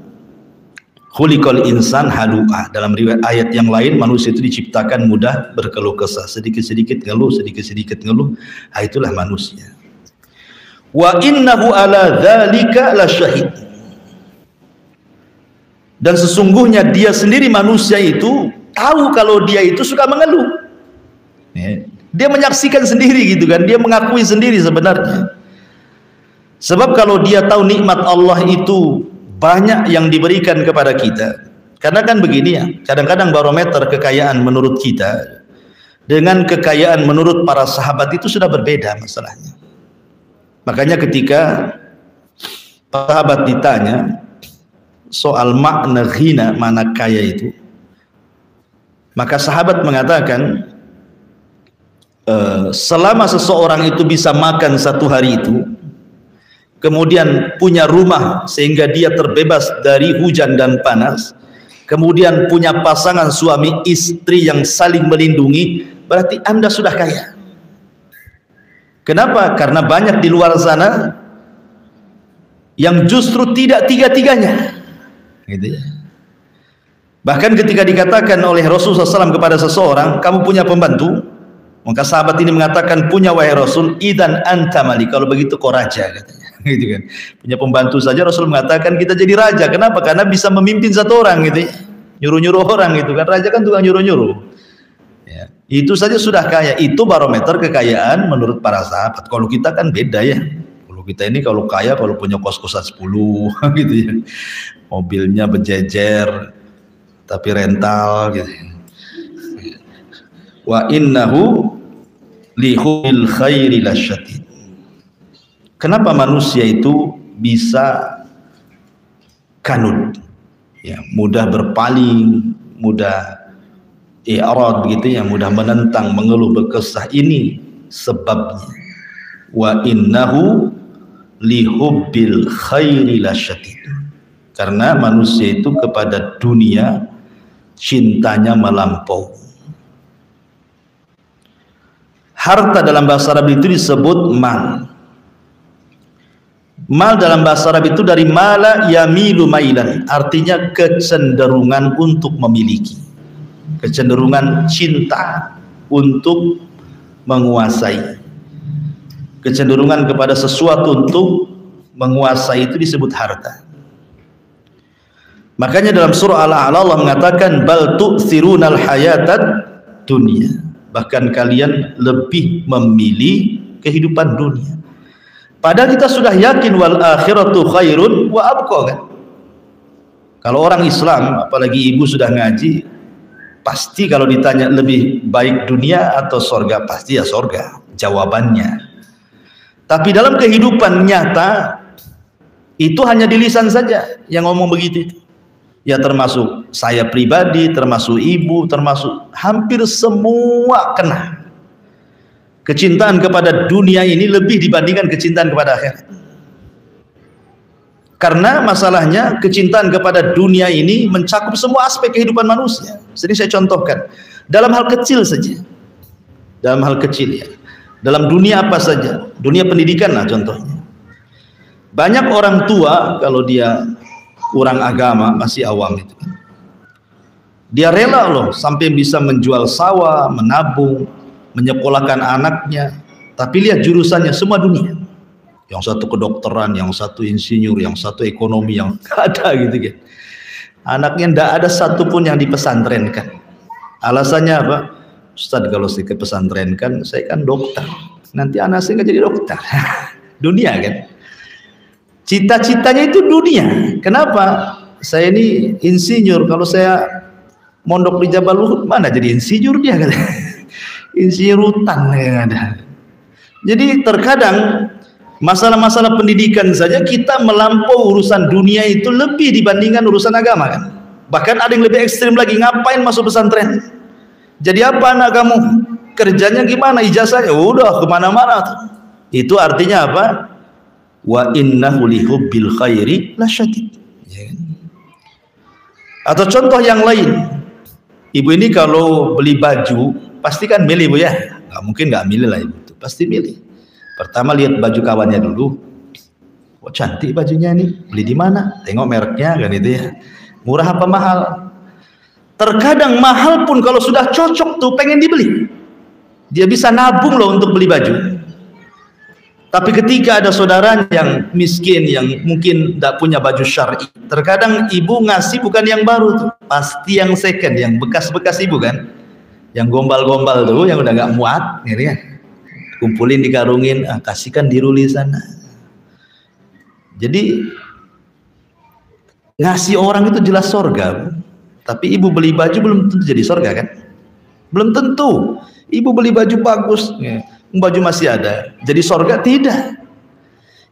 khuliqal insan halu'a. Dalam riwayat ayat yang lain, manusia itu diciptakan mudah berkeluh kesah, sedikit-sedikit ngeluh, sedikit-sedikit ngeluh. Itulah manusia. Wa innahu ala dzalika lasyahid. Dan sesungguhnya dia sendiri manusia itu tahu kalau dia itu suka mengeluh. Dia menyaksikan sendiri gitu kan, dia mengakui sendiri sebenarnya. Sebab kalau dia tahu nikmat Allah itu banyak yang diberikan kepada kita. Karena kan begini ya, kadang-kadang barometer kekayaan menurut kita dengan kekayaan menurut para sahabat itu sudah berbeda masalahnya. Makanya ketika sahabat ditanya soal makna ghina, mana kaya itu, maka sahabat mengatakan, selama seseorang itu bisa makan 1 hari itu, kemudian punya rumah sehingga dia terbebas dari hujan dan panas, kemudian punya pasangan suami istri yang saling melindungi, berarti Anda sudah kaya. Kenapa? Karena banyak di luar sana yang justru tidak tiga-tiganya, gitu ya. Bahkan ketika dikatakan oleh Rasulullah SAW kepada seseorang, kamu punya pembantu, maka sahabat ini mengatakan, punya wahai Rasul, idan anta malik, kalau begitu kau raja, katanya. Gitu kan. Punya pembantu saja Rasul mengatakan kita jadi raja. Kenapa? Karena bisa memimpin satu orang, gitu ya. Nyuruh-nyuruh orang, gitu kan. Raja kan tukang nyuruh-nyuruh. Ya. Itu saja sudah kaya. Itu barometer kekayaan menurut para sahabat. Kalau kita kan beda ya. Kita ini kalau kaya, kalau punya kos-kosan 10 gitu ya, mobilnya berjejer tapi rental gitu. Wa innahu lihul khairi lasyadid. Kenapa manusia itu bisa kanut ya, mudah berpaling, mudah i'rad gitu ya, mudah menentang, mengeluh, berkesah? Ini sebabnya. Wa innahu lihubbil khairi lasyadid. Karena manusia itu kepada dunia cintanya melampau. Harta dalam bahasa Arab itu disebut mal. Mal dalam bahasa Arab itu dari mala yamilu mailan, artinya kecenderungan untuk memiliki, kecenderungan cinta untuk menguasai, kecenderungan kepada sesuatu untuk menguasai, itu disebut harta. Makanya dalam surah Al-A'la Allah mengatakan bal tu'thirunal hayatad dunya, bahkan kalian lebih memilih kehidupan dunia. Padahal kita sudah yakin wal akhiratu khairun wa abqa kan. Kalau orang Islam, apalagi ibu sudah ngaji, pasti kalau ditanya lebih baik dunia atau sorga, pasti ya sorga jawabannya. Tapi dalam kehidupan nyata itu hanya di lisan saja yang ngomong begitu. Ya termasuk saya pribadi, termasuk ibu, termasuk hampir semua kena. Kecintaan kepada dunia ini lebih dibandingkan kecintaan kepada akhirat. Karena masalahnya kecintaan kepada dunia ini mencakup semua aspek kehidupan manusia. Sering saya contohkan dalam hal kecil saja. Dalam hal kecil ya. Dalam dunia apa saja, dunia pendidikan lah contohnya. Banyak orang tua kalau dia kurang agama, masih awam itu, dia rela loh sampai bisa menjual sawah, menabung, menyekolahkan anaknya. Tapi lihat jurusannya semua dunia. Yang satu kedokteran, yang satu insinyur, yang satu ekonomi, yang ada gitu kan. Anaknya tidak ada satupun yang dipesantrenkan. Alasannya apa? Ustaz, kalau saya ke pesantren kan saya kan dokter, nanti anak saya nggak jadi dokter. Dunia kan, cita-citanya itu dunia. Kenapa? Saya ini insinyur, kalau saya mondok di Jabal Uhud mana jadi insinyur dia kan. Insinyur hutan yang ada. Jadi terkadang masalah-masalah pendidikan saja kita melampau urusan dunia itu lebih dibandingkan urusan agama kan. Bahkan ada yang lebih ekstrim lagi, ngapain masuk pesantren? Jadi apa anak kamu? Kerjanya gimana? Ijazahnya udah kemana-mana tuh. Itu artinya apa? Wa innahu lihubbil khairi lasyadid. Atau contoh yang lain, ibu ini kalau beli baju pasti kan milih bu ya. Nggak mungkin nggak milih lah ibu tuh, pasti milih. Pertama lihat baju kawannya dulu. Oh cantik bajunya nih, beli di mana? Tengok mereknya kan itu ya. Murah apa mahal? Terkadang mahal pun kalau sudah cocok tuh pengen dibeli. Dia bisa nabung loh untuk beli baju. Tapi ketika ada saudaranya yang miskin, yang mungkin tidak punya baju syar'i, terkadang ibu ngasih bukan yang baru tuh, pasti yang second, yang bekas-bekas ibu kan, yang gombal-gombal tuh, yang udah nggak muat, gitu ya. Kumpulin, dikarungin, kasihkan di ruli sana. Jadi ngasih orang itu jelas sorga. Tapi ibu beli baju belum tentu jadi sorga kan? Belum tentu. Ibu beli baju bagus, baju masih ada, jadi sorga tidak.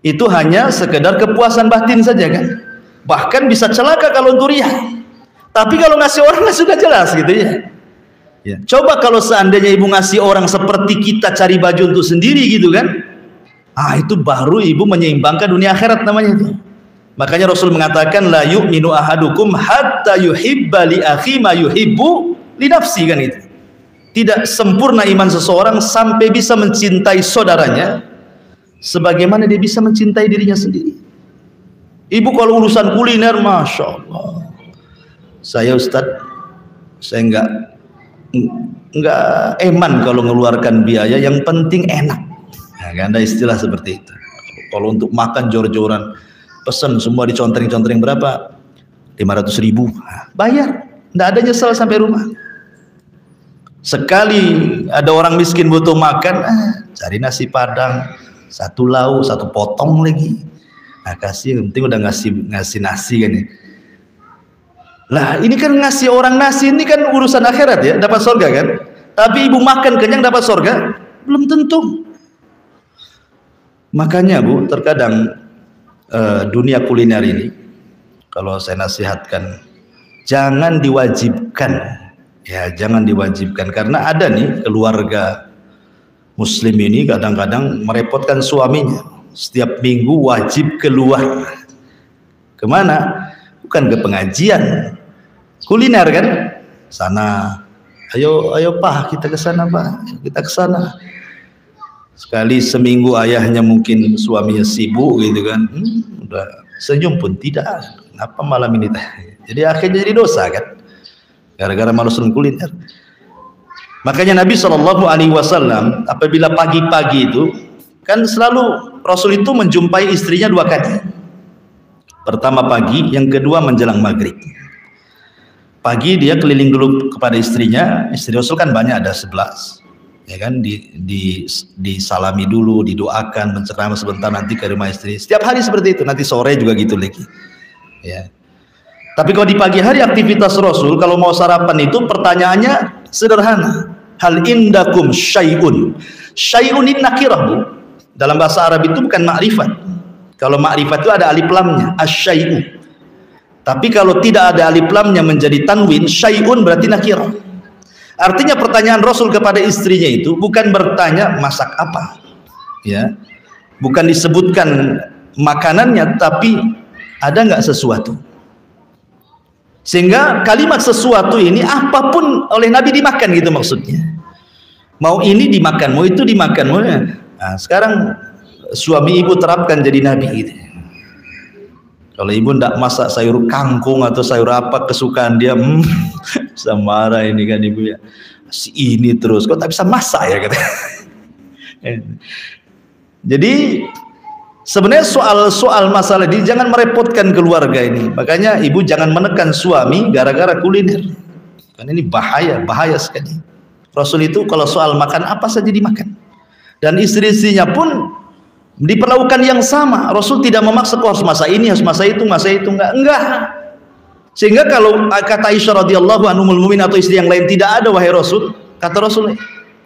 Itu hanya sekedar kepuasan batin saja kan. Bahkan bisa celaka kalau untuk riya. Tapi kalau ngasih orang sudah jelas gitu ya. Ya. Coba kalau seandainya ibu ngasih orang seperti kita cari baju untuk sendiri gitu kan. Itu baru ibu menyeimbangkan dunia akhirat namanya itu. Makanya Rasul mengatakan la yu'minu ahadukum hatta yuhibba li akhi ma yuhibbu li nafsi kan itu. tidak sempurna iman seseorang sampai bisa mencintai saudaranya sebagaimana dia bisa mencintai dirinya sendiri. Ibu kalau urusan kuliner, Masya Allah, saya Ustadz, saya enggak eman kalau mengeluarkan biaya, yang penting enak. Nah, ada istilah seperti itu. Kalau untuk makan jor-joran, pesan semua diconteng-conteng berapa? 500.000, bayar, enggak ada nyesal sampai rumah. Sekali ada orang miskin butuh makan, cari nasi padang, 1 lauk, 1 potong lagi. Nah, kasih, yang penting udah ngasih nasi kan ya. Lah ini kan ngasih orang nasi ini kan urusan akhirat ya, dapat surga kan. Tapi ibu makan kenyang dapat surga? Belum tentu. Makanya Bu, terkadang dunia kuliner ini, kalau saya nasihatkan, jangan diwajibkan. Ya, jangan diwajibkan, karena ada nih keluarga muslim ini kadang-kadang merepotkan suaminya. Setiap minggu wajib keluar. Kemana? Bukan ke pengajian, kuliner kan? Sana, ayo Pak, kita ke sana Pak, kita ke sana. Sekali seminggu ayahnya mungkin suaminya sibuk gitu kan, udah senyum pun tidak. Kenapa malam ini? Jadi akhirnya jadi dosa kan, gara-gara malu kuliner. Makanya Nabi SAW apabila pagi-pagi itu kan selalu Rasul itu menjumpai istrinya 2 kali. Pertama pagi, yang kedua menjelang maghrib. Pagi dia keliling dulu kepada istrinya. Istri Rasul kan banyak, ada 11, ya kan, disalami dulu, didoakan, menceramah sebentar, nanti ke rumah istri. Setiap hari seperti itu, nanti sore juga gitu lagi ya. Tapi kalau di pagi hari aktivitas Rasul kalau mau sarapan itu pertanyaannya sederhana, hal indakum syai'un. Syai'un ini nakirah Bu, dalam bahasa Arab itu bukan ma'rifat. Kalau ma'rifat itu ada alif lamnya, asyai'u. Tapi kalau tidak ada alif lamnya menjadi tanwin, syai'un berarti nakirah. Artinya pertanyaan Rasul kepada istrinya itu bukan bertanya masak apa, ya, bukan disebutkan makanannya, tapi ada nggak sesuatu. Sehingga kalimat sesuatu ini apapun oleh Nabi dimakan gitu maksudnya. Mau ini dimakan, mau itu dimakan, mau. Nah, sekarang suami ibu terapkan jadi Nabi gitu. Kalau ibu ndak masak sayur kangkung atau sayur apa kesukaan dia, bisa marah ini kan ibu ya. Si ini terus, kok tak bisa masak ya kata. Jadi sebenarnya soal masalah ini jangan merepotkan keluarga ini. Makanya ibu jangan menekan suami gara-gara kuliner. Kan ini bahaya sekali. Rasul itu kalau soal makan apa saja dimakan. Dan istri-istrinya pun diperlakukan yang sama. Rasul tidak memaksa kau harus masa ini, harus masa itu, enggak. Sehingga kalau kata Aisyah radhiyallahu anha ummul mukminin atau istri yang lain, tidak ada wahai Rasul, kata Rasul,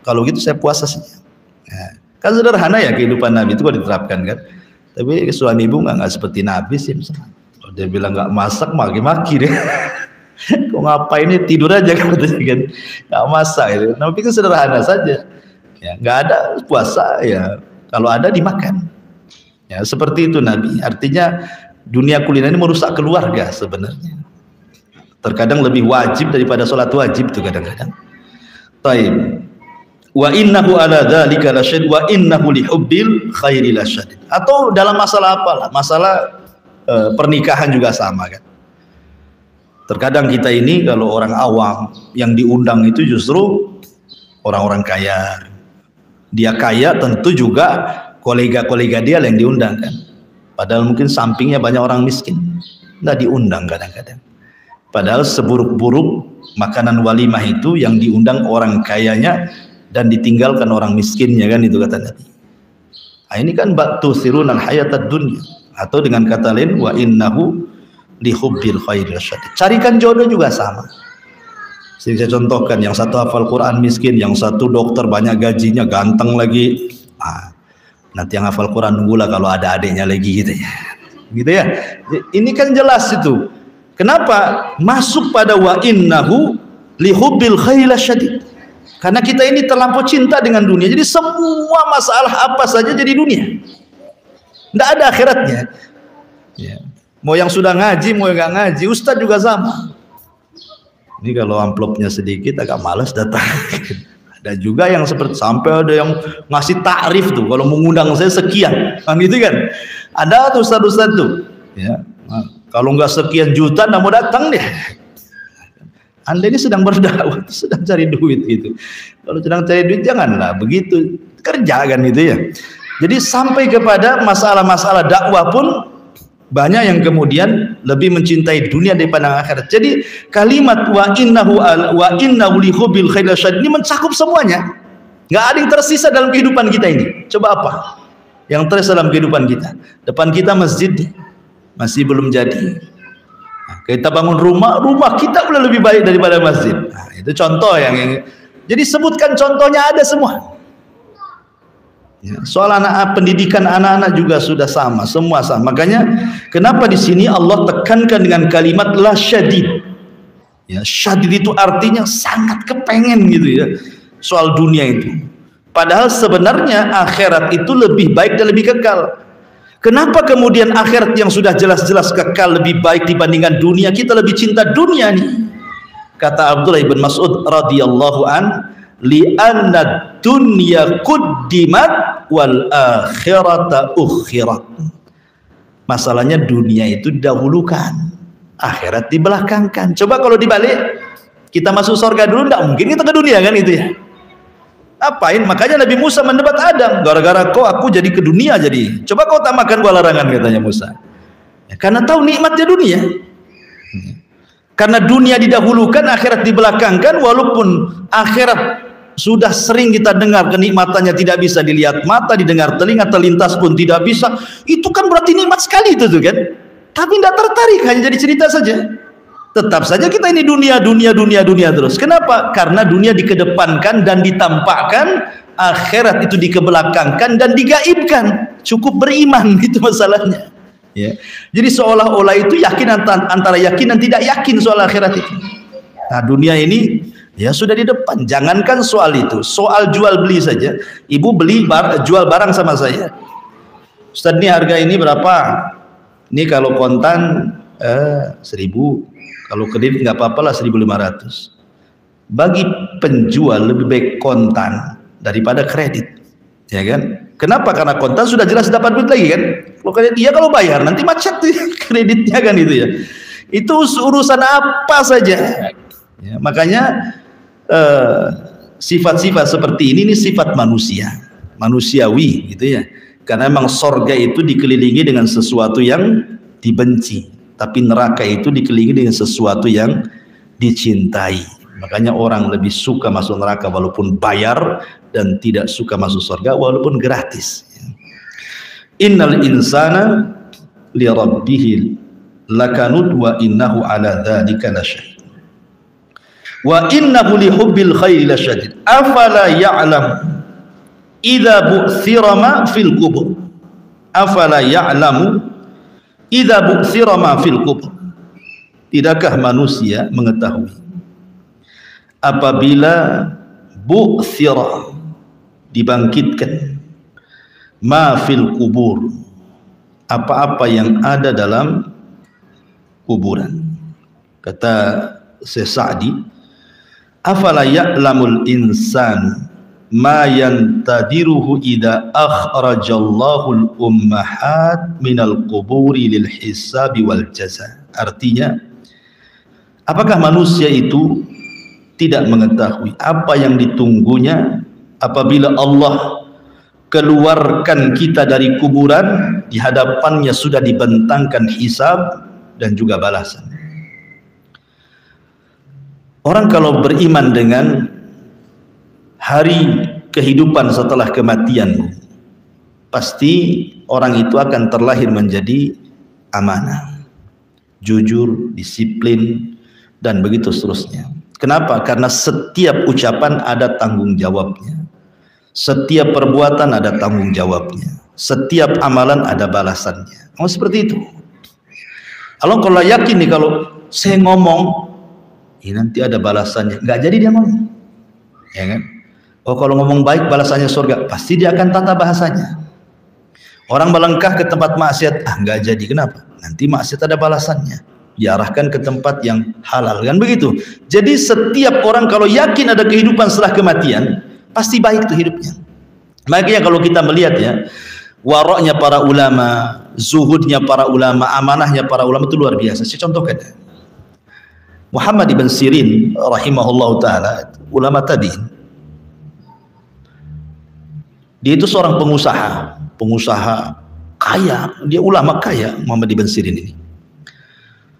kalau gitu saya puasa saja. Nah, kan sederhana ya kehidupan Nabi itu kalau diterapkan kan. Tapi suami ibu nggak seperti Nabi sih misalnya. Kalau dia bilang nggak masak, maki-maki deh. Kok ngapain ini, tidur aja kan, nggak masak itu. Nabi kan sederhana saja. Ya, nggak ada puasa ya. Kalau ada dimakan. Ya, seperti itu Nabi. Artinya dunia kuliner ini merusak keluarga sebenarnya. Terkadang lebih wajib daripada sholat wajib itu kadang-kadang. Taib. Wa innahu ala dzalika lasyadid wa innahu lihubbil khairi lasyadid. Atau dalam masalah apalah, masalah pernikahan juga sama kan. Terkadang kita ini kalau orang awam yang diundang itu justru orang-orang kaya. Dia kaya tentu juga kolega-kolega dia yang diundang kan. Padahal mungkin sampingnya banyak orang miskin, nggak diundang kadang-kadang. Padahal seburuk-buruk makanan walimah itu yang diundang orang kayanya dan ditinggalkan orang miskinnya kan, itu kata Nabi. Nah, ini kan batu sirunal hayatad dunya, atau dengan kata lain wa innahu lihubbil khairi lasyadid. Carikan jodoh juga sama. Saya contohkan, yang satu hafal Quran miskin, yang satu dokter banyak gajinya, ganteng lagi. Nanti yang hafal Quran nunggulah kalau ada adiknya lagi gitu ya. Gitu ya. Ini kan jelas itu. Kenapa? Masuk pada wa innahu lihubbil khairi lasyadid. Karena kita ini terlampau cinta dengan dunia. Jadi semua masalah apa saja jadi dunia. Tidak ada akhiratnya. Ya. Mau yang sudah ngaji, mau yang nggak ngaji, ustadz juga sama. Ini kalau amplopnya sedikit agak malas datang. Dan juga yang seperti sampai ada yang ngasih takrif tuh, kalau mengundang saya sekian, kan gitu kan. Ada tuh ustaz-ustaz tuh, ya. Nah, kalau nggak sekian juta, nggak mau datang deh. Anda ini sedang berdakwah, sedang cari duit gitu. Kalau sedang cari duit janganlah begitu, kerja kan gitu ya. Jadi sampai kepada masalah-masalah dakwah pun banyak yang kemudian lebih mencintai dunia daripada akhirat. Jadi kalimat wa innahu li hubbil khair lasyadid ini mencakup semuanya. Nggak ada yang tersisa dalam kehidupan kita ini. Coba apa yang tersisa dalam kehidupan kita? Depan kita masjid masih belum jadi. Nah, kita bangun rumah kita udah lebih baik daripada masjid. Nah, itu contoh yang jadi sebutkan contohnya ada semua. Ya, soal pendidikan anak-anak juga sudah sama, semua sama. Makanya kenapa di sini Allah tekankan dengan kalimat la syadid. Ya, syadid itu artinya sangat kepengen gitu ya. Soal dunia itu. Padahal sebenarnya akhirat itu lebih baik dan lebih kekal. Kenapa kemudian akhirat yang sudah jelas-jelas kekal lebih baik dibandingkan dunia? Kita lebih cinta dunia nih. Kata Abdullah bin Mas'ud radhiyallahu an, li'anna dunya quddimat wal akhirata ukhirat. Masalahnya dunia itu didahulukan, akhirat dibelakangkan. Coba kalau dibalik, kita masuk surga dulu, enggak mungkin kita ke dunia kan itu ya. Apain? Makanya Nabi Musa mendebat Adam, gara-gara kau aku jadi ke dunia jadi. Coba kau tak makan buah larangan, katanya Musa. Ya, karena tahu nikmatnya dunia. Karena dunia didahulukan, akhirat dibelakangkan, walaupun akhirat sudah sering kita dengar kenikmatannya tidak bisa dilihat mata, didengar telinga, terlintas pun tidak bisa. Itu kan berarti nikmat sekali itu tuh kan. Tapi tidak tertarik, hanya jadi cerita saja. Tetap saja kita ini dunia terus. Kenapa? Karena dunia dikedepankan dan ditampakkan, akhirat itu dikebelakangkan dan digaibkan. Cukup beriman, itu masalahnya. Ya. Jadi seolah-olah itu yakin antara yakin dan tidak yakin soal akhirat itu. Nah, dunia ini ya sudah di depan. Jangankan soal itu, soal jual beli saja. Ibu jual barang sama saya. Ustaz, ini harga ini berapa? Ini kalau kontan 1.000, kalau kredit nggak apa-apa lah 1.500. Bagi penjual lebih baik kontan daripada kredit, ya kan? Kenapa? Karena kontan sudah jelas dapat duit lagi kan. Kalau kredit, iya kalau bayar nanti macet kreditnya kan itu ya. Itu urusan apa saja. Ya, makanya sifat-sifat seperti ini sifat manusiawi gitu ya. Karena memang sorga itu dikelilingi dengan sesuatu yang dibenci, tapi neraka itu dikelilingi dengan sesuatu yang dicintai. Makanya orang lebih suka masuk neraka walaupun bayar, dan tidak suka masuk surga walaupun gratis. Innal insana li rabbih lakanud wa innahu ala dzalika lasyahid. Wa innahu li hubbil khairi lasyadid. Afala ya'lam idza bu'thira ma fil qubur. Afala ya'lamu idza bu'thira ma fil qubur. Tidakkah manusia mengetahui apabila bu'thira, dibangkitkan, ma fil qubur, apa-apa yang ada dalam kuburan. Kata Syekh Sa'di, afala ya'lamul insan ma yantadiruhu idza akhrajallahu al-ummahat minal quburi lil hisabi wal jaza. Artinya, apakah manusia itu tidak mengetahui apa yang ditunggunya apabila Allah keluarkan kita dari kuburan, di hadapannya sudah dibentangkan hisab dan juga balasan. Orang kalau beriman dengan hari kehidupan setelah kematian, pasti orang itu akan terlahir menjadi amanah, jujur, disiplin, dan begitu seterusnya. Kenapa? Karena setiap ucapan ada tanggung jawabnya, setiap perbuatan ada tanggung jawabnya, setiap amalan ada balasannya. Oh, seperti itu. Kalau yakin nih, kalau saya ngomong ini nanti ada balasannya, nggak jadi dia ngomong, ya kan? Oh, kalau ngomong baik balasannya surga, pasti dia akan tata bahasanya. Orang melangkah ke tempat maksiat, nggak jadi. Kenapa? Nanti maksiat ada balasannya, diarahkan ke tempat yang halal, kan begitu. Jadi setiap orang kalau yakin ada kehidupan setelah kematian, pasti baik tuh hidupnya. Makanya kalau kita melihat ya, waroknya para ulama, zuhudnya para ulama, amanahnya para ulama itu luar biasa. Saya contohkan Muhammad ibn Sirin rahimahullah ta'ala, ulama tadi, dia itu seorang pengusaha kaya, dia ulama kaya, Muhammad ibn Sirin ini.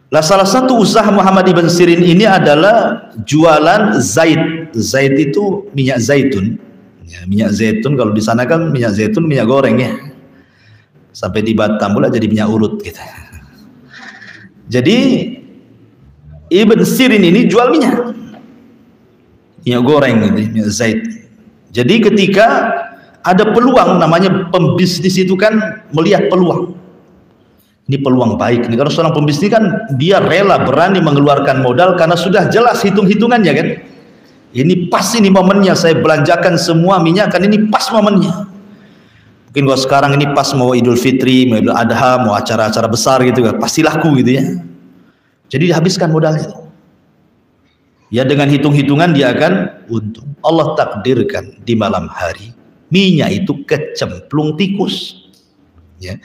Lah salah satu usaha Muhammad ibn Sirin ini adalah jualan zait. Zait itu minyak zaitun ya, minyak zaitun kalau di sana kan minyak zaitun minyak goreng ya, sampai di Batam pula jadi minyak urut gitu. Jadi Ibn Sirin ini jual minyak goreng gitu, minyak zait. Jadi ketika ada peluang, namanya pembisnis itu kan melihat peluang. Ini peluang baik. Ini kalau seorang pembisnis kan dia rela berani mengeluarkan modal karena sudah jelas hitung-hitungannya kan. Ini pas ini momennya saya belanjakan semua minyak kan, ini pas momennya. Mungkin kalau sekarang ini pas mau Idul Fitri, mau Idul Adha, mau acara-acara besar gitu kan, pasti laku gitu ya. Jadi dihabiskan modalnya. Ya dengan hitung-hitungan dia akan untung. Allah takdirkan di malam hari minyak itu kecemplung tikus. Ya.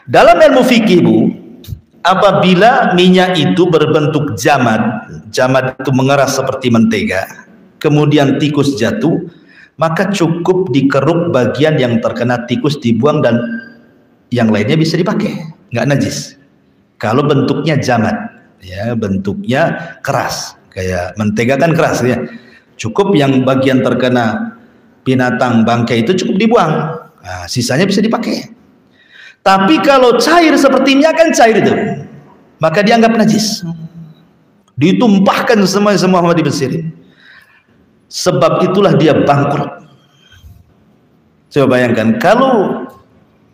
Dalam ilmu fikih Bu, apabila minyak itu berbentuk jamad itu mengeras seperti mentega, kemudian tikus jatuh, maka cukup dikeruk bagian yang terkena tikus, dibuang, dan yang lainnya bisa dipakai, nggak najis. Kalau bentuknya jamad, ya bentuknya keras, kayak mentega kan keras ya, cukup yang bagian terkena binatang bangkai itu cukup dibuang, nah, sisanya bisa dipakai. Tapi kalau cair seperti minyak kan cair itu, maka dianggap najis, ditumpahkan semua Muhammad ibn Sirin. Sebab itulah dia bangkrut. Coba bayangkan kalau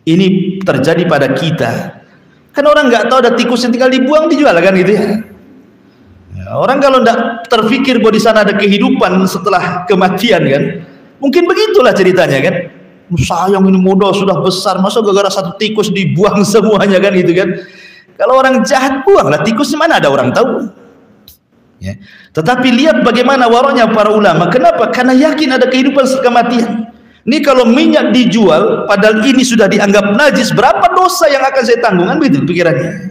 ini terjadi pada kita, kan orang nggak tahu ada tikus yang tinggal dibuang dijual kan gitu ya. Orang kalau nggak terfikir bahwa di sana ada kehidupan setelah kematian kan, mungkin begitulah ceritanya kan. Sayang ini modal sudah besar, masa gara-gara satu tikus dibuang semuanya kan gitu kan. Kalau orang jahat buanglah tikus, mana ada orang tahu ya. Tetapi lihat bagaimana waroknya para ulama. Kenapa? Karena yakin ada kehidupan setelah kematian. Ini kalau minyak dijual padahal ini sudah dianggap najis, berapa dosa yang akan saya tanggung kan begitu pikirannya.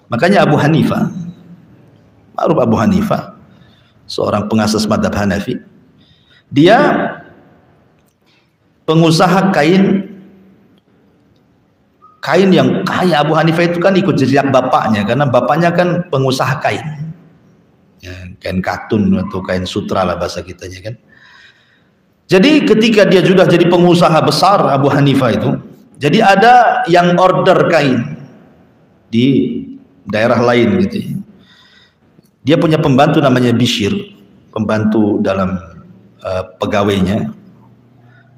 Makanya Abu Hanifah, ma'ruf Abu Hanifah, seorang pengasas mazhab Hanafi, dia pengusaha kain yang kaya. Abu Hanifah itu kan ikut jejak bapaknya, karena bapaknya kan pengusaha kain ya, kain katun atau kain sutra lah bahasa kitanya kan. Jadi ketika dia sudah jadi pengusaha besar Abu Hanifah itu, jadi ada yang order kain di daerah lain gitu ya. Dia punya pembantu namanya Bishr, pembantu dalam pegawainya.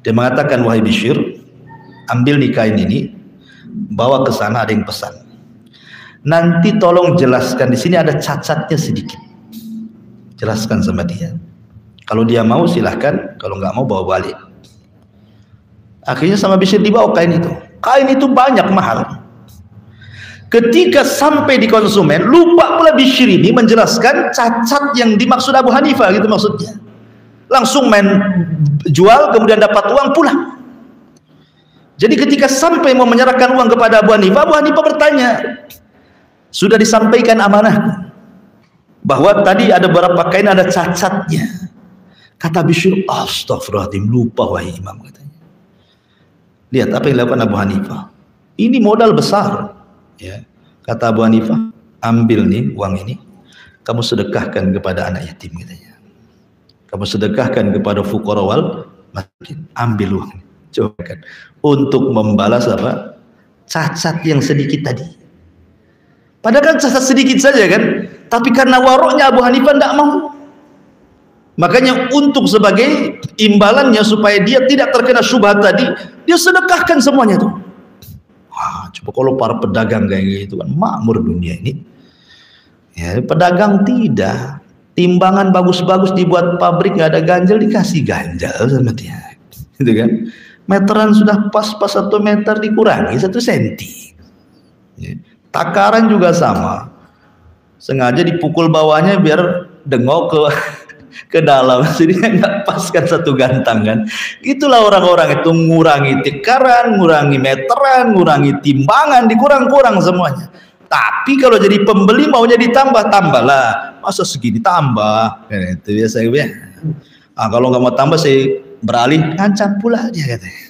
Dia mengatakan, wahai Bishr, ambil nih kain ini, bawa ke sana, ada yang pesan. Nanti tolong jelaskan, di sini ada cacatnya sedikit. Jelaskan sama dia. Kalau dia mau silahkan, kalau nggak mau bawa balik. Akhirnya sama Bishr dibawa kain itu. Kain itu banyak, mahal. Ketika sampai di konsumen, lupa pula Bishr ini menjelaskan cacat yang dimaksud Abu Hanifah gitu maksudnya. Langsung main jual, kemudian dapat uang pulang. Jadi ketika sampai mau menyerahkan uang kepada Abu Hanifah bertanya, sudah disampaikan amanah bahwa tadi ada beberapa kain ada cacatnya. Kata Bishr, astagfirullahaladzim, lupa wahai imam, katanya. Lihat apa yang dilakukan Abu Hanifah. Ini modal besar ya. Kata Abu Hanifah, ambil nih uang ini, kamu sedekahkan kepada anak yatim, katanya. Kamu sedekahkan kepada fuqara wal masakin, ambil uang. Coba kan, untuk membalas apa? Cacat yang sedikit tadi. Padahal kan cacat sedikit saja kan, tapi karena waroknya Abu Hanifah tidak mau. Makanya untuk sebagai imbalannya supaya dia tidak terkena syubhat tadi, dia sedekahkan semuanya tuh. Wah, coba kalau para pedagang kayak gitu kan, makmur dunia ini. Ya, pedagang tidak. Timbangan bagus-bagus dibuat pabrik, nggak ada ganjel, dikasih ganjel sama dia, gitu kan. Meteran sudah pas-pas 1 meter dikurangi 1 senti. Ya. Takaran juga sama, sengaja dipukul bawahnya biar dengok ke ke dalam, jadi nggak pas kan satu gantang kan. Itulah orang-orang itu ngurangi tikaran, ngurangi meteran, ngurangi timbangan, dikurang-kurang semuanya. Tapi kalau jadi pembeli maunya ditambah, tambahlah. Masa segini tambah? Itu biasa ya. Kalau nggak mau tambah saya beralih ngancam pula dia katanya.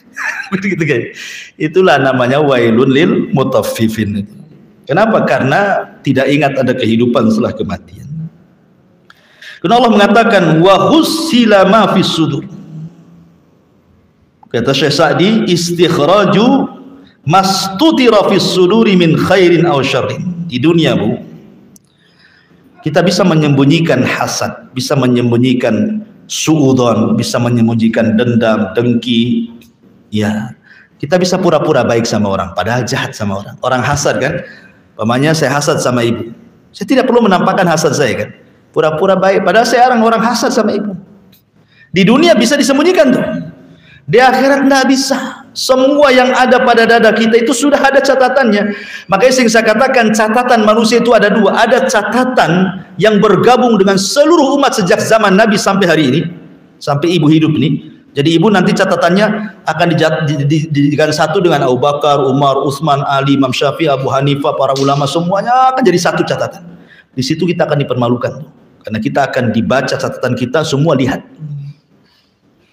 Begitu kan. Itulah namanya wailun lil mutaffifin. Kenapa? Karena tidak ingat ada kehidupan setelah kematian. Karena Allah mengatakan wa hussila ma fis sudur. Kata Syekh Sa'di, istikhraju mastutira fis suduri min khairin aw syarrin. Di dunia, Bu, kita bisa menyembunyikan hasad, bisa menyembunyikan suudzon, bisa menyembunyikan dendam, dengki. Ya, kita bisa pura-pura baik sama orang padahal jahat sama orang. Orang hasad kan? Pamannya saya hasad sama ibu, saya tidak perlu menampakkan hasad saya kan, pura-pura baik padahal saya orang hasad sama ibu. Di dunia bisa disembunyikan tuh, di akhirat nggak bisa. Semua yang ada pada dada kita itu sudah ada catatannya. Makanya sering saya katakan catatan manusia itu ada dua. Ada catatan yang bergabung dengan seluruh umat sejak zaman Nabi sampai hari ini, sampai ibu hidup ini. Jadi ibu nanti catatannya akan dijadikan satu dengan Abu Bakar, Umar, Utsman, Ali, Imam Syafi'i, Abu Hanifah, para ulama, semuanya akan jadi satu catatan. Di situ kita akan dipermalukan, karena kita akan dibaca catatan kita, semua lihat.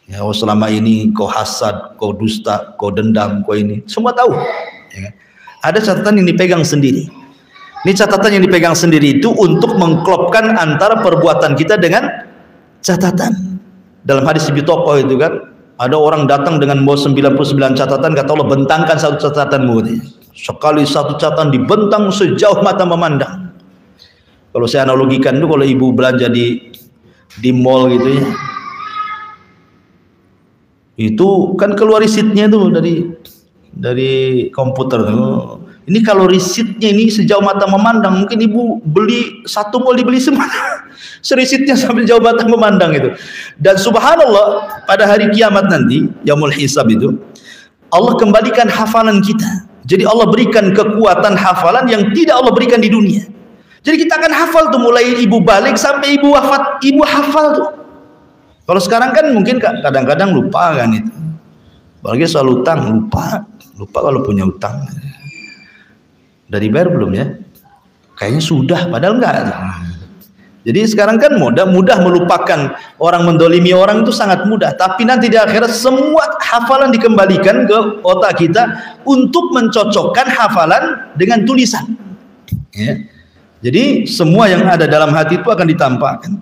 Ya, oh selama ini kau hasad, kau dusta, kau dendam, kau ini, semua tahu. Ya, ada catatan yang dipegang sendiri. Ini catatan yang dipegang sendiri itu untuk mengklopkan antara perbuatan kita dengan catatan. Dalam hadis Ibnu Tokoh itu kan, ada orang datang dengan bawa 99 catatan, kata Allah bentangkan satu catatanmu. Sekali satu catatan dibentang sejauh mata memandang. Kalau saya analogikan itu, kalau ibu belanja di mall gitu ya, itu kan keluar risitnya tuh dari komputer tuh. Ini kalau risitnya ini sejauh mata memandang, mungkin ibu beli satu mall dibeli semua. Serisitnya sampai jauh mata memandang itu. Dan subhanallah, pada hari kiamat nanti, yaumul hisab itu, Allah kembalikan hafalan kita. Jadi Allah berikan kekuatan hafalan yang tidak Allah berikan di dunia. Jadi kita akan hafal tuh, mulai ibu balik sampai ibu wafat, ibu hafal tuh. Kalau sekarang kan mungkin kadang-kadang lupa kan itu. Apalagi soal utang, lupa kalau punya utang. Udah dibayar belum ya? Kayaknya sudah, padahal enggak. Jadi sekarang kan mudah melupakan, orang mendolimi orang itu sangat mudah. Tapi nanti di akhirat semua hafalan dikembalikan ke otak kita untuk mencocokkan hafalan dengan tulisan. Ya. Jadi semua yang ada dalam hati itu akan ditampakkan.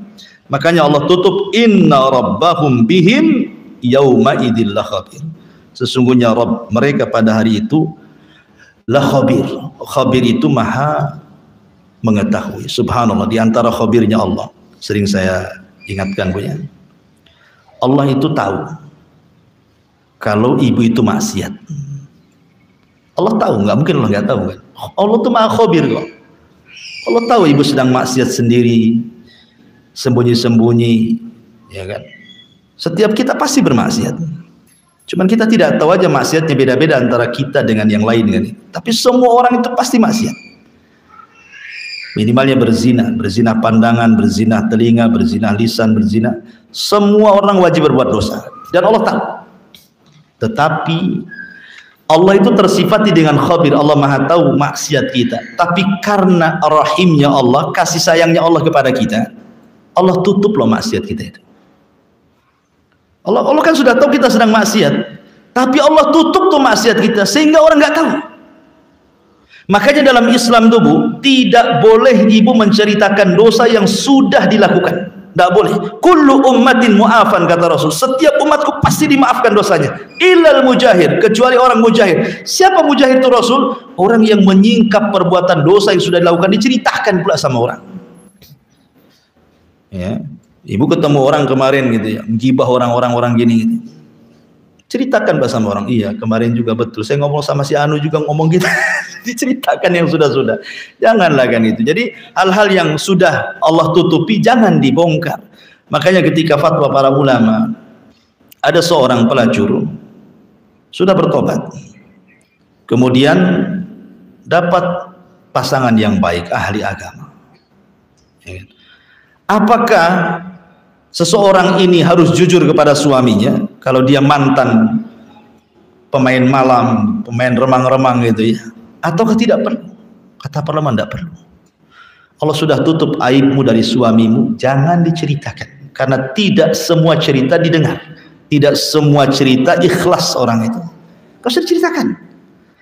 Makanya Allah tutup, inna rabbahum bihim yauma idil lakhabir. Sesungguhnya Rabb mereka pada hari itu la khabir. Khabir itu maha mengetahui. Subhanallah, di antara khabirnya Allah, sering saya ingatkan Bu ya, Allah itu tahu kalau ibu itu maksiat. Allah tahu, nggak mungkin Allah nggak tahu kan. Allah itu maha khabir kok. Allah tahu ibu sedang maksiat sendiri, sembunyi-sembunyi, ya kan. Setiap kita pasti bermaksiat. Cuman kita tidak tahu aja maksiatnya beda-beda antara kita dengan yang lain kan. Tapi semua orang itu pasti maksiat. Minimalnya berzina pandangan, berzina telinga, berzina lisan, berzina. Semua orang wajib berbuat dosa. Dan Allah tahu. Tetapi Allah itu tersifati dengan khabir. Allah maha tahu maksiat kita. Tapi karena rahimnya Allah, kasih sayangnya Allah kepada kita, Allah tutup loh maksiat kita itu. Allah kan sudah tahu kita sedang maksiat, tapi Allah tutup tuh maksiat kita sehingga orang nggak tahu. Makanya dalam Islam tuh Bu, tidak boleh ibu menceritakan dosa yang sudah dilakukan. Tidak boleh. Kullu ummatin mu'afan, kata Rasul. Setiap umatku pasti dimaafkan dosanya. Illal mujahir, kecuali orang mujahir. Siapa mujahir itu Rasul? Orang yang menyingkap perbuatan dosa yang sudah dilakukan, diceritakan pula sama orang. Ya. Ibu ketemu orang kemarin gitu ya, menggibah orang gini gitu. Ceritakan sama orang, iya kemarin juga betul saya ngomong sama si Anu juga ngomong gitu. Diceritakan yang sudah-sudah. Janganlah kan itu. Jadi hal-hal yang sudah Allah tutupi jangan dibongkar. Makanya ketika fatwa para ulama, ada seorang pelacur sudah bertobat, kemudian dapat pasangan yang baik, ahli agama. Apakah seseorang ini harus jujur kepada suaminya kalau dia mantan pemain malam, pemain remang-remang gitu ya, ataukah tidak perlu? Kata para ulama tidak perlu. Allah sudah tutup aibmu dari suamimu, jangan diceritakan, karena tidak semua cerita didengar, tidak semua cerita ikhlas orang itu. Kau sudah ceritakan,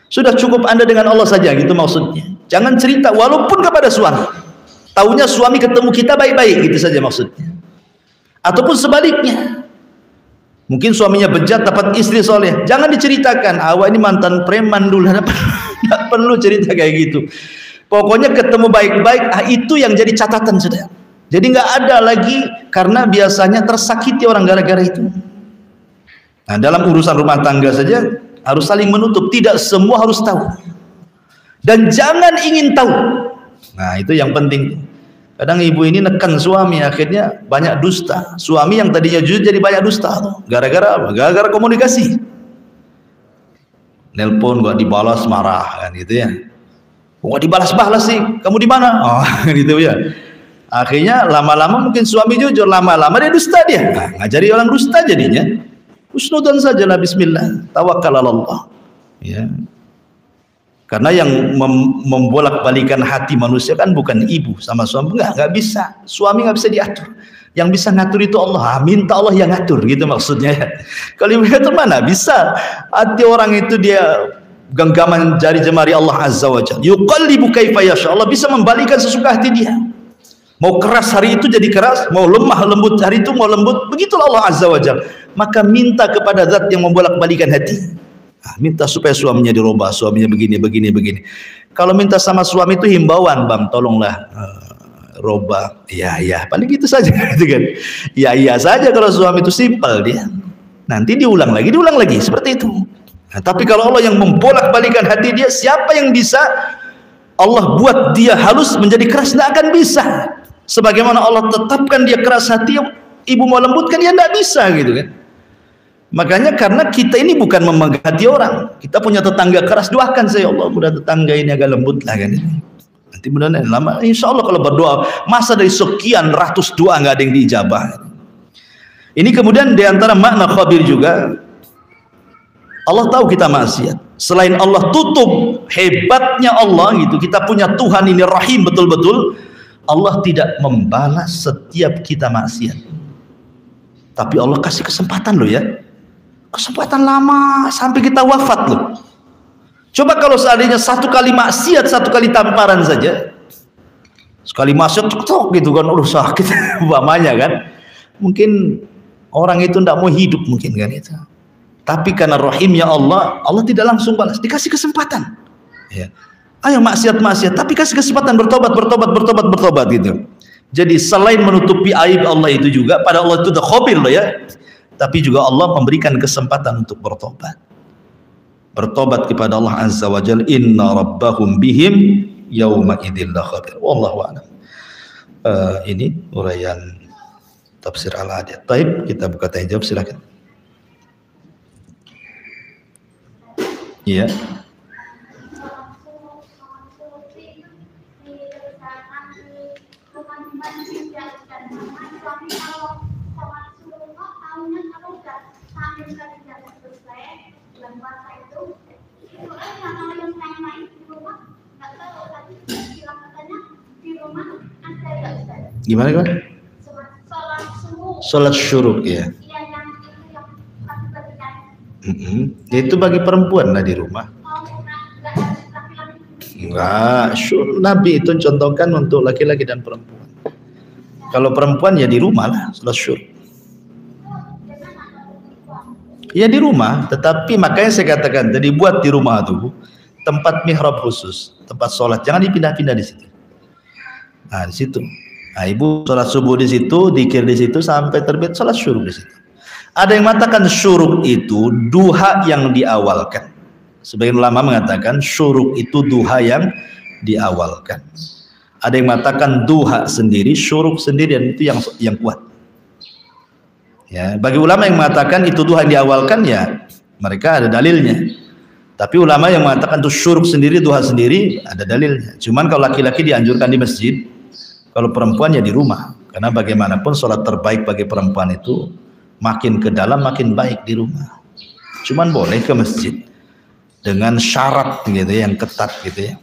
sudah cukup Anda dengan Allah saja, gitu maksudnya. Jangan cerita walaupun kepada suami, taunya suami ketemu kita baik-baik, gitu saja maksudnya. Ataupun sebaliknya, mungkin suaminya bejat dapat istri soleh, jangan diceritakan, awak ini mantan preman dulu. Tidak perlu cerita kayak gitu. Pokoknya ketemu baik-baik, itu yang jadi catatan sudah. Jadi nggak ada lagi, karena biasanya tersakiti orang gara-gara itu. Nah, dalam urusan rumah tangga saja harus saling menutup, tidak semua harus tahu, dan jangan ingin tahu. Nah, itu yang penting. Kadang ibu ini nekan suami, akhirnya banyak dusta. Suami yang tadinya jujur jadi banyak dusta. Gara-gara apa? Gara-gara komunikasi. Nelpon gak dibalas, marah kan gitu ya. Gak dibalas-balas sih, kamu di mana? Oh, gitu ya. Akhirnya lama-lama mungkin suami jujur, lama-lama dia dusta dia. Nah, ngajari orang dusta jadinya. Husnudan sajalah, bismillah, tawakkal Allah. Ya. Karena yang membolak-balikan hati manusia kan bukan ibu sama suami, enggak bisa. Suami nggak bisa diatur. Yang bisa ngatur itu Allah. Minta Allah yang ngatur, gitu maksudnya. Kalau ibu ngatur mana bisa? Hati orang itu dia genggaman jari jemari Allah Azza wa Jalla. Yuqallibu kaifa yasha. Allah bisa membalikan sesuka hati dia. Mau keras hari itu jadi keras, mau lemah lembut hari itu mau lembut. Begitulah Allah Azza wa Jalla. Maka minta kepada zat yang membolak-balikan hati. Minta supaya suaminya dirubah, suaminya begini. Kalau minta sama suami itu himbauan, bang, tolonglah robah. Ya, paling gitu saja, gitu kan? Ya saja kalau suami itu simpel dia. Nanti diulang lagi, seperti itu. Nah, tapi kalau Allah yang membolak-balikan hati dia, siapa yang bisa Allah buat dia halus menjadi keras? Tidak akan bisa. Sebagaimana Allah tetapkan dia keras hati, ibu mau lembutkan dia tidak bisa, gitu kan? Makanya karena kita ini bukan memegang hati orang, kita punya tetangga keras, doakan saya, Allah mudah tetangga ini agak lembut lah kan. Nanti mudah-mudahan lama, insya Allah kalau berdoa, masa dari sekian ratus doa nggak ada yang diijabah. Ini kemudian diantara makna khabir juga, Allah tahu kita maksiat. Selain Allah tutup hebatnya Allah gitu, kita punya Tuhan ini rahim betul-betul. Allah tidak membalas setiap kita maksiat, tapi Allah kasih kesempatan loh ya. Kesempatan lama sampai kita wafat loh. Coba kalau seandainya satu kali maksiat, satu kali tamparan saja, sekali maksiat tok gitu kan, udah sakit umpamanya kan, mungkin orang itu tidak mau hidup mungkin kan itu. Tapi karena rahimnya Allah, Allah tidak langsung balas, dikasih kesempatan. Ya. Ayo maksiat, tapi kasih kesempatan bertobat gitu. Jadi selain menutupi aib Allah itu juga, pada Allah itu udah khabir loh ya. Tapi juga Allah memberikan kesempatan untuk bertobat kepada Allah Azza wa Jalla. Inna rabbahum bihim yawma idzil khabir. Wallahu a'lam. Ini uraian tafsir Al-Adiyat. Baik, kita buka tanya jawab, silakan. Iya. Gimana kan? Salat syuruk ya. Itu bagi perempuan lah di rumah. Enggak, Nabi itu contohkan untuk laki-laki dan perempuan. Kalau perempuan ya di rumah lah salat syuruk. Ya di rumah, tetapi makanya saya katakan tadi buat di rumah tuh tempat mihrab khusus, tempat sholat, jangan dipindah-pindah di situ. Nah di situ, nah, ibu sholat subuh di situ, dzikir di situ sampai terbit sholat syuruk di situ. Ada yang mengatakan syuruk itu duha yang diawalkan. Sebagian ulama mengatakan syuruk itu duha yang diawalkan. Ada yang mengatakan duha sendiri, syuruk sendiri, dan itu yang kuat. Ya, bagi ulama yang mengatakan itu duha yang diawalkan, ya mereka ada dalilnya. Tapi ulama yang mengatakan itu syuruk sendiri, duha sendiri, ada dalilnya. Cuman kalau laki-laki dianjurkan di masjid, Kalau perempuan ya di rumah, karena bagaimanapun sholat terbaik bagi perempuan itu makin ke dalam makin baik di rumah. Cuman boleh ke masjid dengan syarat gitu yang ketat gitu ya.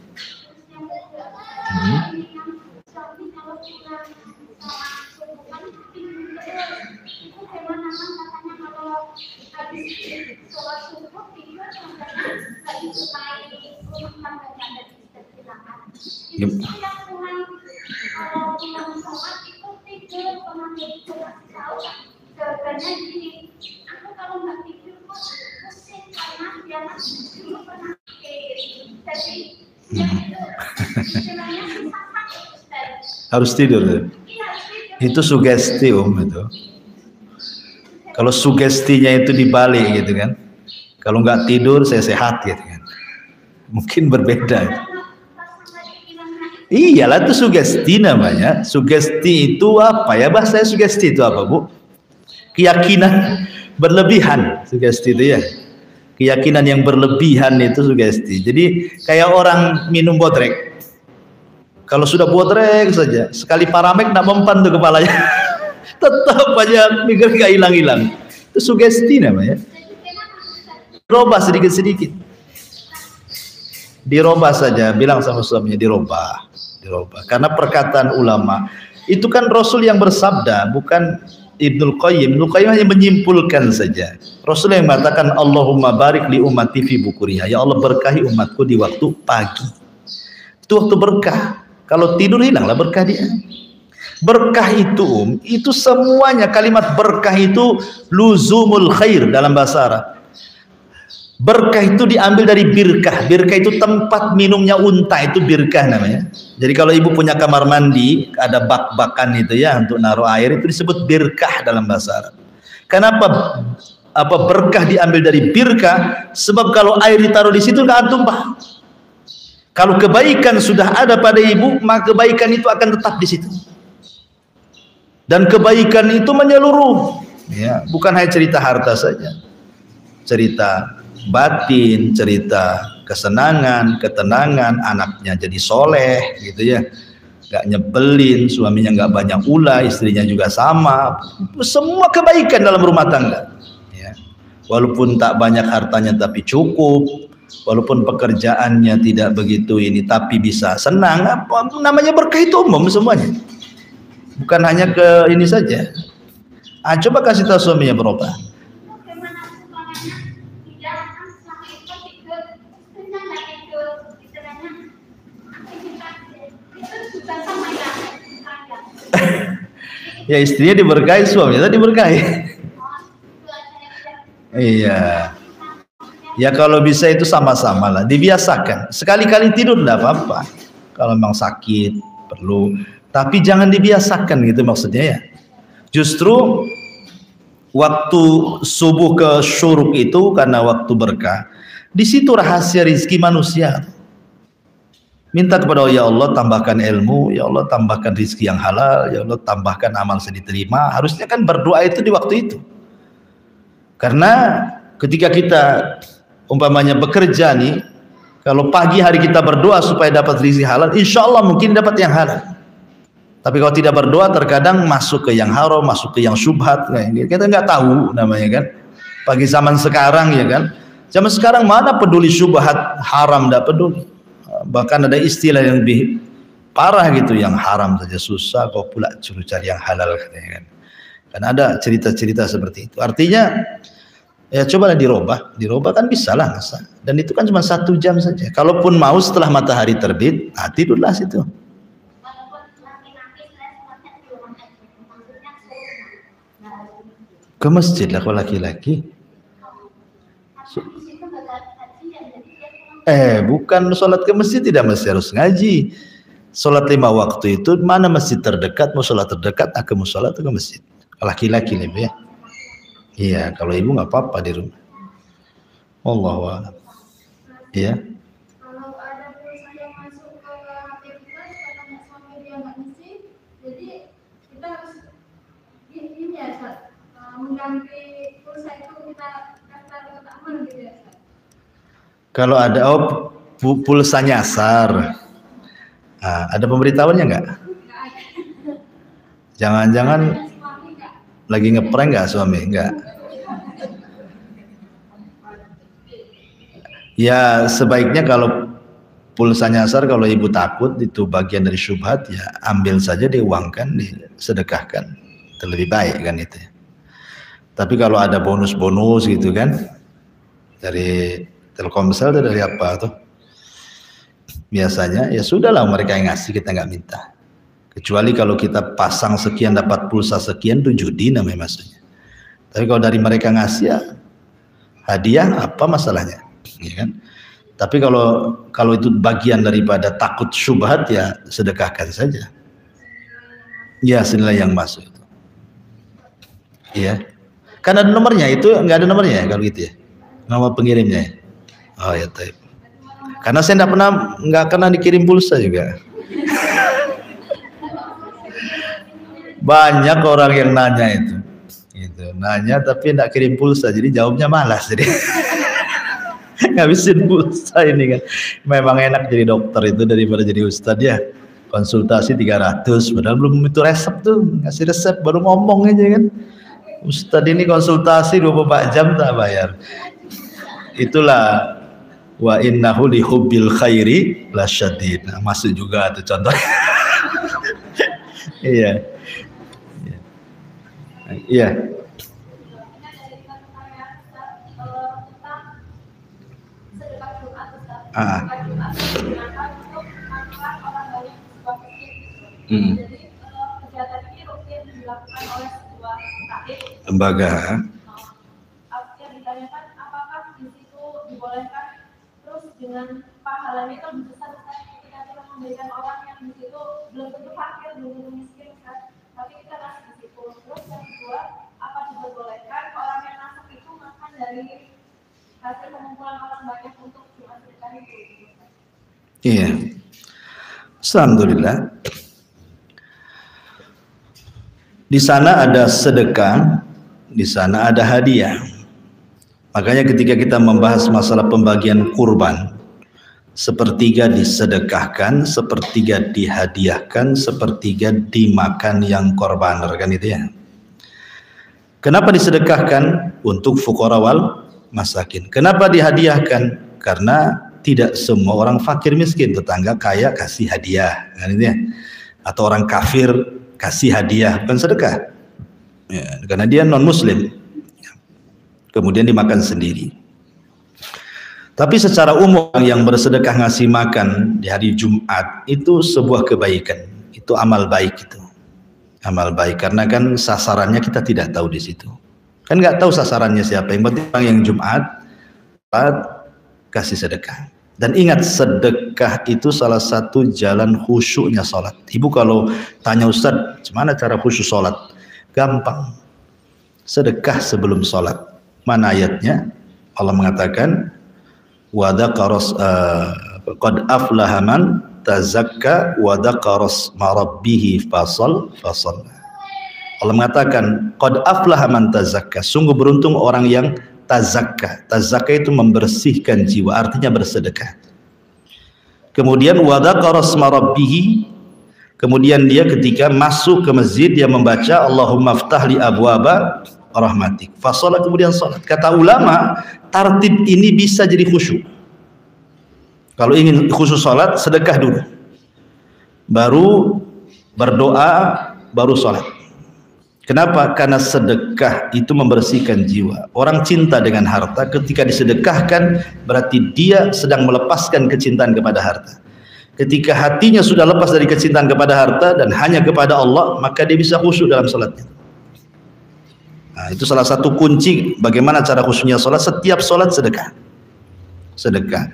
Harus tidur. Itu sugesti itu. Kalau sugestinya itu dibalik gitu kan. Kalau nggak tidur saya sehat gitu kan. Mungkin berbeda. Iyalah itu sugesti namanya. Sugesti itu apa ya? Bahasa sugesti itu apa, Bu? Keyakinan berlebihan, sugesti itu ya. Keyakinan yang berlebihan itu sugesti. Jadi kayak orang minum bodrek. Kalau sudah bodrek saja, sekali paramek tidak mempan tuh kepalanya. Tetap aja mikir gak hilang-hilang. Itu sugesti namanya. Dirobah sedikit-sedikit. Dirobah saja, bilang sama suaminya dirobah. Karena perkataan ulama itu kan Rasul yang bersabda, bukan Ibnul Qayyim. Ibnul Qayyim hanya menyimpulkan saja. Rasul yang mengatakan Allahumma barik li ummati fi bukuriha. Ya Allah berkahi umatku di waktu pagi. Itu waktu berkah. Kalau tidur hilanglah berkah dia. Berkah itu semuanya, kalimat berkah itu luzumul khair dalam bahasa Arab. Berkah itu diambil dari birkah. Birkah itu tempat minumnya unta, itu birkah namanya. Jadi kalau ibu punya kamar mandi, ada bak-bakan itu ya untuk naruh air, itu disebut birkah dalam bahasa Arab. Kenapa berkah diambil dari birkah? Sebab kalau air ditaruh di situ nggak tumpah. Kalau kebaikan sudah ada pada ibu, maka kebaikan itu akan tetap di situ. Dan kebaikan itu menyeluruh, ya, bukan hanya cerita harta saja. Cerita batin, cerita kesenangan, ketenangan, anaknya jadi soleh gitu ya, gak nyebelin, suaminya gak banyak ulah, istrinya juga sama, semua kebaikan dalam rumah tangga ya. Walaupun tak banyak hartanya tapi cukup, walaupun pekerjaannya tidak begitu ini tapi bisa senang, apa namanya berkah itu umum semuanya, bukan hanya ke ini saja. Coba kasih tahu suaminya berubah. Ya istrinya diberkahi, suaminya diberkahi. Iya. Ya kalau bisa itu sama-sama lah, dibiasakan. Sekali-kali tidur enggak apa-apa. Kalau memang sakit perlu, tapi jangan dibiasakan gitu maksudnya ya. Justru waktu subuh ke syuruk itu karena waktu berkah. Di situ rahasia rizki manusia. Minta kepada Allah, ya Allah tambahkan ilmu, ya Allah tambahkan rizki yang halal, ya Allah tambahkan amal yang diterima. Harusnya kan berdoa itu di waktu itu. Karena ketika kita umpamanya bekerja nih, kalau pagi hari kita berdoa supaya dapat rizki halal, insya Allah mungkin dapat yang halal. Tapi kalau tidak berdoa terkadang masuk ke yang haram, masuk ke yang syubhat. Kita nggak tahu namanya kan. Pagi zaman sekarang ya kan, zaman sekarang mana peduli syubhat haram, tidak peduli. Bahkan ada istilah yang lebih parah gitu, yang haram saja susah, kok pula suruh cari yang halal katanya kan. Kan ada cerita-cerita seperti itu. Artinya ya cobalah dirubah kan bisa lah masa. Dan itu kan cuma 1 jam saja. Kalaupun mau setelah matahari terbit, tidurlah situ. Ke masjid lah kalau laki-laki. Bukan sholat ke masjid tidak mesti harus ngaji. Sholat 5 waktu itu mana masjid terdekat, mau sholat terdekat, ke musola atau ke masjid. Laki-laki lebih ya. Iya, kalau ibu nggak apa-apa di rumah. Wallahu a'lam. Iya. Kalau ada pulsa yang masuk ke HP kita, karena sampai dia nggak ngisi, jadi kita harus ini ya, mengganti pulsa itu kita daftar ke aman gitu ya. Kalau ada pulsa nyasar, ada pemberitahuannya nggak? Jangan-jangan lagi ngeprank nggak suami? Nggak. Ya sebaiknya kalau pulsa nyasar, kalau ibu takut itu bagian dari syubhat, ya ambil saja, diuangkan, disedekahkan, itu lebih baik kan itu. Tapi kalau ada bonus-bonus gitu kan, dari Telkomsel atau dari apa tuh, biasanya ya sudahlah, mereka yang ngasih, kita nggak minta. Kecuali kalau kita pasang sekian dapat pulsa sekian, itu judi namanya maksudnya. Tapi kalau dari mereka ngasih, ya hadiah, apa masalahnya, ya kan? Tapi kalau itu bagian daripada takut syubhat, ya sedekahkan saja. Ya senilai yang masuk itu. Iya. Kan ada nomornya, itu nggak ada nomornya ya kalau gitu ya, nomor pengirimnya ya? Oh ya, taib. Karena saya nggak pernah dikirim pulsa juga. Banyak orang yang nanya itu, nanya tapi nggak kirim pulsa, jadi jawabnya malas, jadi ngabisin pulsa ini kan. Memang enak jadi dokter itu daripada jadi ustadz ya. Konsultasi 300, padahal belum itu resep tuh, ngasih resep baru ngomong aja kan. Ustadz ini konsultasi 24 jam tak bayar. Itulah wa innahu li hubbil khairi lasyadid. Nah, masuk juga tuh contohnya. Iya. Iya. Lembaga. Yang ditanyakan apakah di situ dibolehkan terus dengan pahalanya itu lebih besar ketika kita memberikan orang yang di situ belum tentu fakir, belum tentu miskin kan, tapi kita kasih di situ. Terus yang kedua, apa diperbolehkan orang yang masuk itu makan dari hasil pengumpulan orang banyak untuk Jumat sedekah itu? Iya. Alhamdulillah. Di sana ada sedekah, di sana ada hadiah. Makanya ketika kita membahas masalah pembagian kurban, sepertiga disedekahkan, sepertiga dihadiahkan, sepertiga dimakan yang korbaner, kan itu ya. Kenapa disedekahkan? Untuk fuqara wal masakin. Kenapa dihadiahkan? Karena tidak semua orang fakir miskin, tetangga kaya kasih hadiah, kan itu ya. Atau orang kafir kasih hadiah, bukan sedekah ya, karena dia non muslim, kemudian dimakan sendiri. Tapi secara umum yang bersedekah ngasih makan di hari Jumat itu sebuah kebaikan, itu amal baik, itu amal baik, karena kan sasarannya kita tidak tahu di situ, kan nggak tahu sasarannya siapa, yang penting orang yang Jumat kasih sedekah. Dan ingat, sedekah itu salah satu jalan khusyuknya sholat. Ibu kalau tanya Ustadz, gimana cara khusyuk sholat? Gampang. Sedekah sebelum sholat. Mana ayatnya? Allah mengatakan, qad aflaha man tazakka wa dzakara isma rabbih fasal. Allah mengatakan, qad aflaha man tazakka. Sungguh beruntung orang yang tazakka. Tazakka itu membersihkan jiwa, artinya bersedekah. Kemudian wa dzakara isma rabbih, kemudian dia ketika masuk ke masjid dia membaca Allahumma ftah li abwaba rahmatik. Fasolat, kemudian salat. Kata ulama, tartib ini bisa jadi khusyuk. Kalau ingin khusyuk salat, sedekah dulu, baru berdoa, baru salat. Kenapa? Karena sedekah itu membersihkan jiwa. Orang cinta dengan harta, ketika disedekahkan berarti dia sedang melepaskan kecintaan kepada harta. Ketika hatinya sudah lepas dari kecintaan kepada harta dan hanya kepada Allah, maka dia bisa khusyuk dalam salatnya. Nah, itu salah satu kunci bagaimana cara khusyuknya salat. Setiap salat sedekah. Sedekah.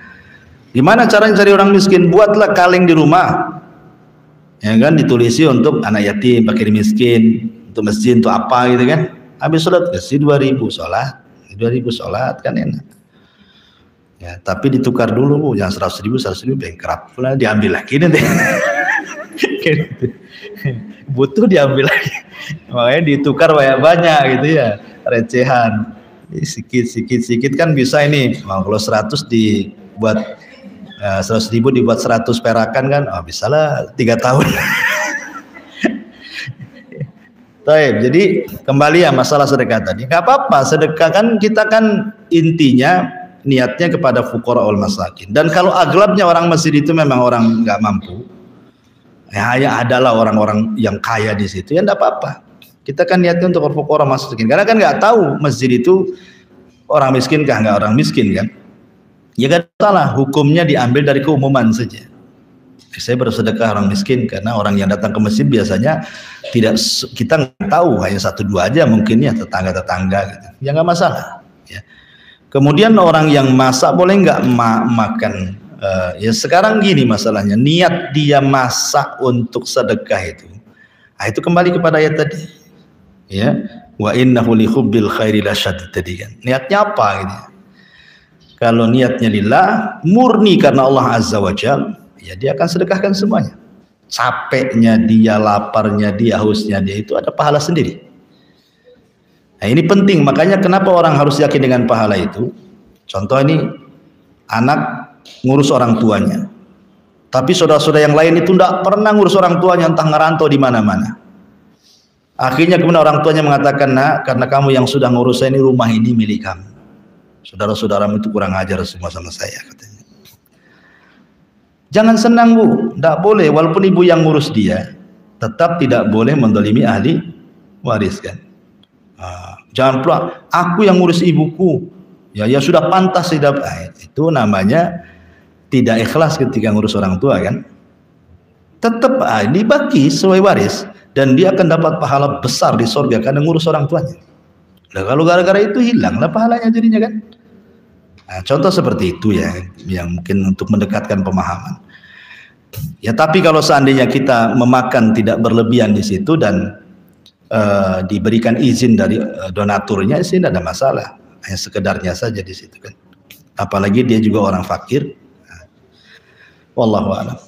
Gimana caranya cari orang miskin? Buatlah kaleng di rumah, ya kan, ditulisi untuk anak yatim, fakir miskin, untuk masjid, untuk apa gitu kan. Habis sholat kasih 2.000 sholat, 2.000 sholat, kan enak ya. Tapi ditukar dulu Bu, yang 100.000 bankrupt pula, diambil lagi nanti. Butuh diambil lagi, makanya ditukar banyak gitu ya, recehan sikit kan bisa ini. Kalau 100 dibuat 100.000 dibuat 100 perakan kan, oh bisalah 3 tahun. Taib. Jadi kembali ya masalah sedekah tadi. Gak apa-apa, sedekah kan kita kan intinya niatnya kepada fuqara wal masakin. Dan kalau aglabnya orang masjid itu memang orang nggak mampu, ya adalah orang-orang yang kaya di situ, ya enggak apa-apa. Kita kan niatnya untuk fuqara masakin. Karena kan nggak tahu masjid itu orang miskin kah nggak orang miskin kan? Ya kan salah, hukumnya diambil dari keumuman saja. Saya bersedekah orang miskin karena orang yang datang ke masjid biasanya kita nggak tahu, hanya satu dua aja mungkin ya, tetangga-tetangga gitu. Ya nggak masalah. Ya. Kemudian orang yang masak boleh nggak makan? Ya sekarang gini masalahnya, niat dia masak untuk sedekah itu. Nah, itu kembali kepada ayat tadi. Ya, wa innahu li hubbil khairi lasyadid tadi kan. Niatnya apa gitu? Kalau niatnya lillah, murni karena Allah Azza wa Jalla, ya dia akan sedekahkan semuanya. Capeknya dia, laparnya dia, hausnya dia, itu ada pahala sendiri. Nah ini penting, makanya kenapa orang harus yakin dengan pahala itu. Contoh ini, anak ngurus orang tuanya, tapi saudara-saudara yang lain itu tidak pernah ngurus orang tuanya, entah ngerantau di mana-mana. Akhirnya kemudian orang tuanya mengatakan, nak, karena kamu yang sudah ngurus saya, ini rumah ini milik kamu. Saudara-saudaramu itu kurang ajar semua sama saya, katanya. Jangan senang bu, tidak boleh. Walaupun ibu yang ngurus dia, tetap tidak boleh mendolimi ahli waris kan. Jangan pula aku yang ngurus ibuku, ya sudah pantas tidak. Itu namanya tidak ikhlas ketika ngurus orang tua kan. Tetap dibagi sesuai waris dan dia akan dapat pahala besar di surga karena ngurus orang tuanya. Nah, kalau gara-gara itu hilanglah pahalanya jadinya kan. Nah, contoh seperti itu ya, yang mungkin untuk mendekatkan pemahaman. Ya tapi kalau seandainya kita memakan tidak berlebihan di situ dan diberikan izin dari donaturnya, sih tidak ada masalah. Hanya sekedarnya saja di situ kan. Apalagi dia juga orang fakir. Wallahu a'lam.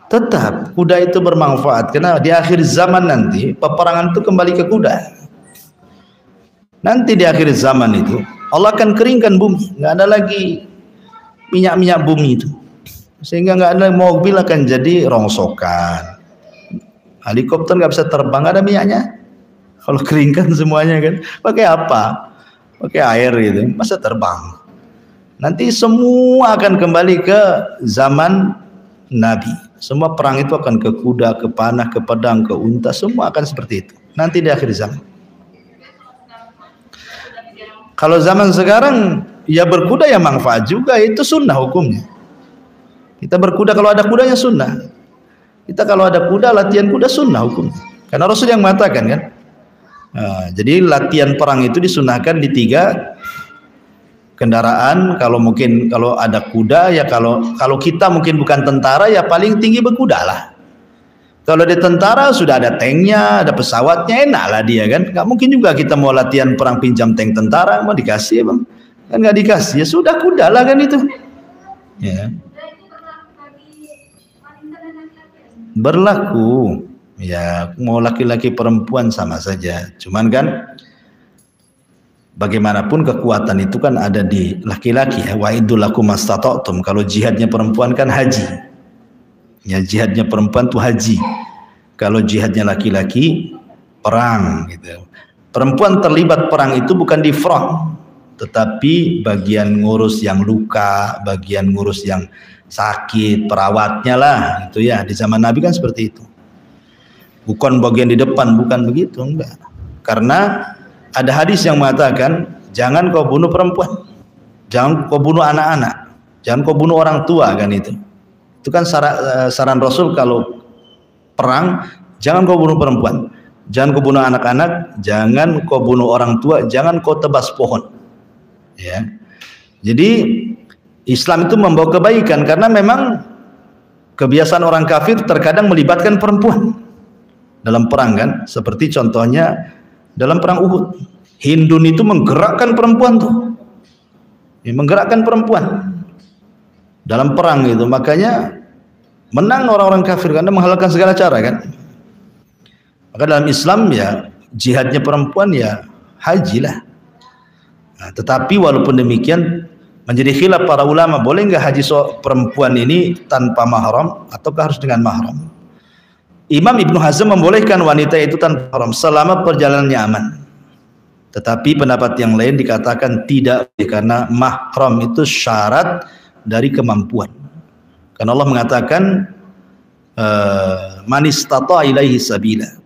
Tetap kuda itu bermanfaat karena di akhir zaman nanti peperangan itu kembali ke kuda. Nanti di akhir zaman itu Allah akan keringkan bumi, nggak ada lagi minyak bumi itu, sehingga nggak ada mobil akan jadi rongsokan, helikopter nggak bisa terbang, nggak ada minyaknya. Kalau keringkan semuanya kan, pakai apa? Pakai air gitu, masa terbang? Nanti semua akan kembali ke zaman Nabi. Semua perang itu akan ke kuda, ke panah, ke pedang, ke unta, semua akan seperti itu. Nanti di akhir zaman. Kalau zaman sekarang, ya berkuda ya manfaat juga, itu sunnah hukumnya. Kita berkuda kalau ada kudanya sunnah. Kita kalau ada kuda, latihan kuda sunnah hukumnya. Karena Rasul yang mengatakan kan. Nah, jadi latihan perang itu disunahkan di 3 kendaraan. Kalau ada kuda ya, kalau kita mungkin bukan tentara ya paling tinggi berkuda lah. Kalau di tentara sudah ada tanknya, ada pesawatnya, enak lah dia kan. Nggak mungkin juga kita mau latihan perang pinjam tank tentara, mau dikasih ya bang? Kan nggak dikasih, ya sudah kuda lah kan itu. Ya. Berlaku, ya mau laki-laki perempuan sama saja. Cuman kan bagaimanapun kekuatan itu kan ada di laki-laki ya. Wa idulakum mastata'tum. Kalau jihadnya perempuan kan haji. Ya jihadnya perempuan tuh haji. Kalau jihadnya laki-laki perang gitu. Perempuan terlibat perang itu bukan di front, tetapi bagian ngurus yang luka, bagian ngurus yang sakit, perawatnya lah gitu ya. Di zaman Nabi kan seperti itu. Bukan bagian di depan, bukan begitu, enggak. Karena ada hadis yang mengatakan jangan kau bunuh perempuan, jangan kau bunuh anak-anak, jangan kau bunuh orang tua kan itu. Itu kan saran Rasul kalau perang, jangan kau bunuh perempuan, jangan kau bunuh anak-anak, jangan kau bunuh orang tua, jangan kau tebas pohon. Ya. Jadi Islam itu membawa kebaikan karena memang kebiasaan orang kafir terkadang melibatkan perempuan dalam perang kan, seperti contohnya dalam perang Uhud. Hindun itu menggerakkan perempuan tuh. Ya, menggerakkan perempuan dalam perang itu. Makanya Menang orang-orang kafir karena menghalalkan segala cara kan. Maka dalam Islam ya jihadnya perempuan ya haji lah. Nah, tetapi walaupun demikian menjadi khilaf para ulama, boleh nggak haji perempuan ini tanpa mahram ataukah harus dengan mahram? Imam Ibnu Hazm membolehkan wanita itu tanpa mahram selama perjalanannya aman. Tetapi pendapat yang lain dikatakan tidak, karena mahram itu syarat dari kemampuan. Karena Allah mengatakan man istata'a ilaihi sabila.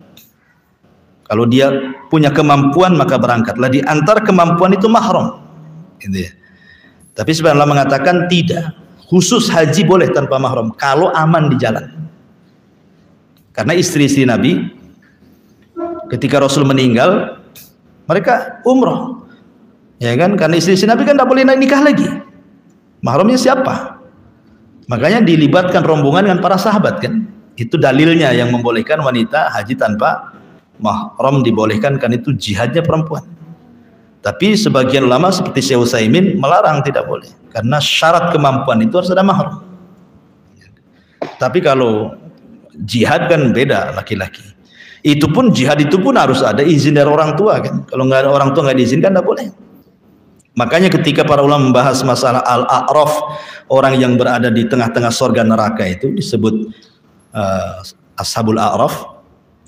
Kalau dia punya kemampuan maka berangkatlah. Di antara kemampuan itu mahram. Gitu ya. Tapi sebenarnya Allah mengatakan tidak. Khusus haji boleh tanpa mahram kalau aman di jalan. Karena istri-istri Nabi ketika Rasul meninggal mereka umroh. Ya kan? Karena istri-istri Nabi kan tidak boleh nikah lagi. Mahramnya siapa? Makanya dilibatkan rombongan dengan para sahabat kan. Itu dalilnya yang membolehkan wanita haji tanpa mahram dibolehkan, kan itu jihadnya perempuan. Tapi sebagian ulama seperti Syekh Utsaimin melarang, tidak boleh karena syarat kemampuan itu harus ada mahram. Tapi kalau jihad kan beda, laki-laki. Itu pun jihad itu pun harus ada izin dari orang tua kan. Kalau nggak ada orang tua nggak diizinkan tidak boleh. Makanya ketika para ulama membahas masalah al-a'raf, orang yang berada di tengah-tengah surga neraka itu disebut ashabul a'raf.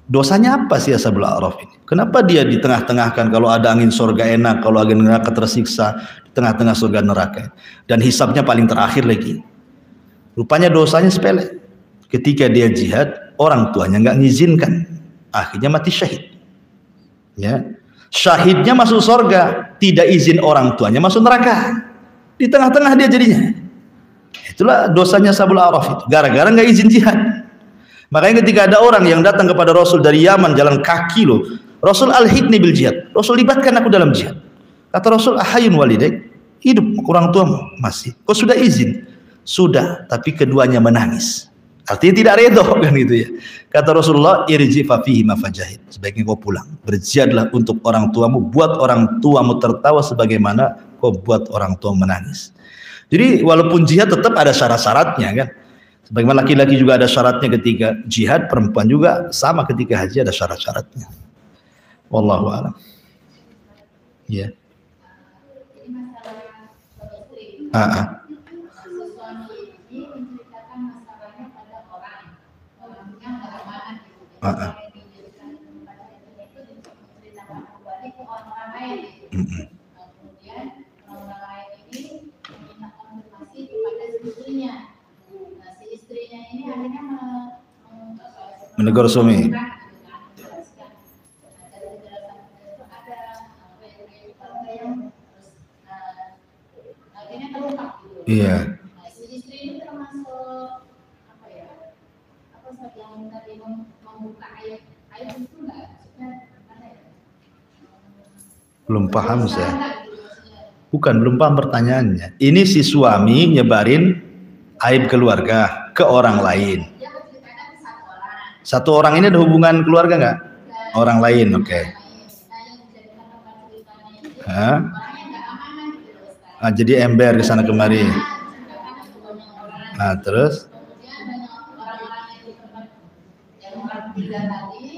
Dosanya apa sih ashabul a'raf ini? Kenapa dia di tengah-tengahkan? Kalau ada angin surga enak, kalau angin neraka tersiksa, di tengah-tengah surga neraka. Dan hisabnya paling terakhir lagi. Rupanya dosanya sepele. Ketika dia jihad, orang tuanya nggak ngizinkan, akhirnya mati syahid. Ya, syahidnya masuk surga, tidak izin orang tuanya masuk neraka. Di tengah-tengah dia jadinya. Itulah dosanya ashabul a'raf itu. Gara-gara nggak izin jihad. Makanya ketika ada orang yang datang kepada Rasul dari Yaman jalan kaki loh, Rasul alhidni bil jihad, Rasul libatkan aku dalam jihad. Kata Rasul, ahayun walidaik, hidup orang tuamu masih. Kau sudah izin? Sudah, tapi keduanya menangis. Artinya tidak redha kan gitu ya. Kata Rasulullah, irji fa fihi ma fajahid. Sebaiknya kau pulang, berjihadlah untuk orang tuamu, buat orang tuamu tertawa sebagaimana kau buat orang tua menangis. Jadi walaupun jihad tetap ada syarat-syaratnya kan. Sebagaimana laki-laki juga ada syaratnya ketika jihad, perempuan juga sama ketika haji ada syarat-syaratnya. Wallahu a'lam. Ya. Jadi masalah istri. Suami ini menceritakan masalahnya pada orang yang nggak amanah gitu. Orang yang dijadikan pacarnya itu menceritakan kembali ke orang lain. Kemudian orang lain ini meminta konfirmasi kepada istrinya. Nah, si istrinya ini akhirnya menegur suami. Iya. Nah, si istri ini termasuk apa ya? Apa yang tadi membuka ayat itu enggak? Maksudnya mana ya? Belum paham saya. Bukan, belum paham pertanyaannya. Ini si suami nyebarin aib keluarga ke orang lain. Dia menceritakan satu orang. Satu orang ini ada hubungan keluarga nggak? Orang lain, oke. Nah, yang dijadikan tempat ceritanya itu Hah? orangnya nggak amanah gitu loh, Ustaz. Ah, jadi ember ke sana kemari. Nah, terus? Kemudian banyak orang-orang yang di tempat yang orang ketiga tadi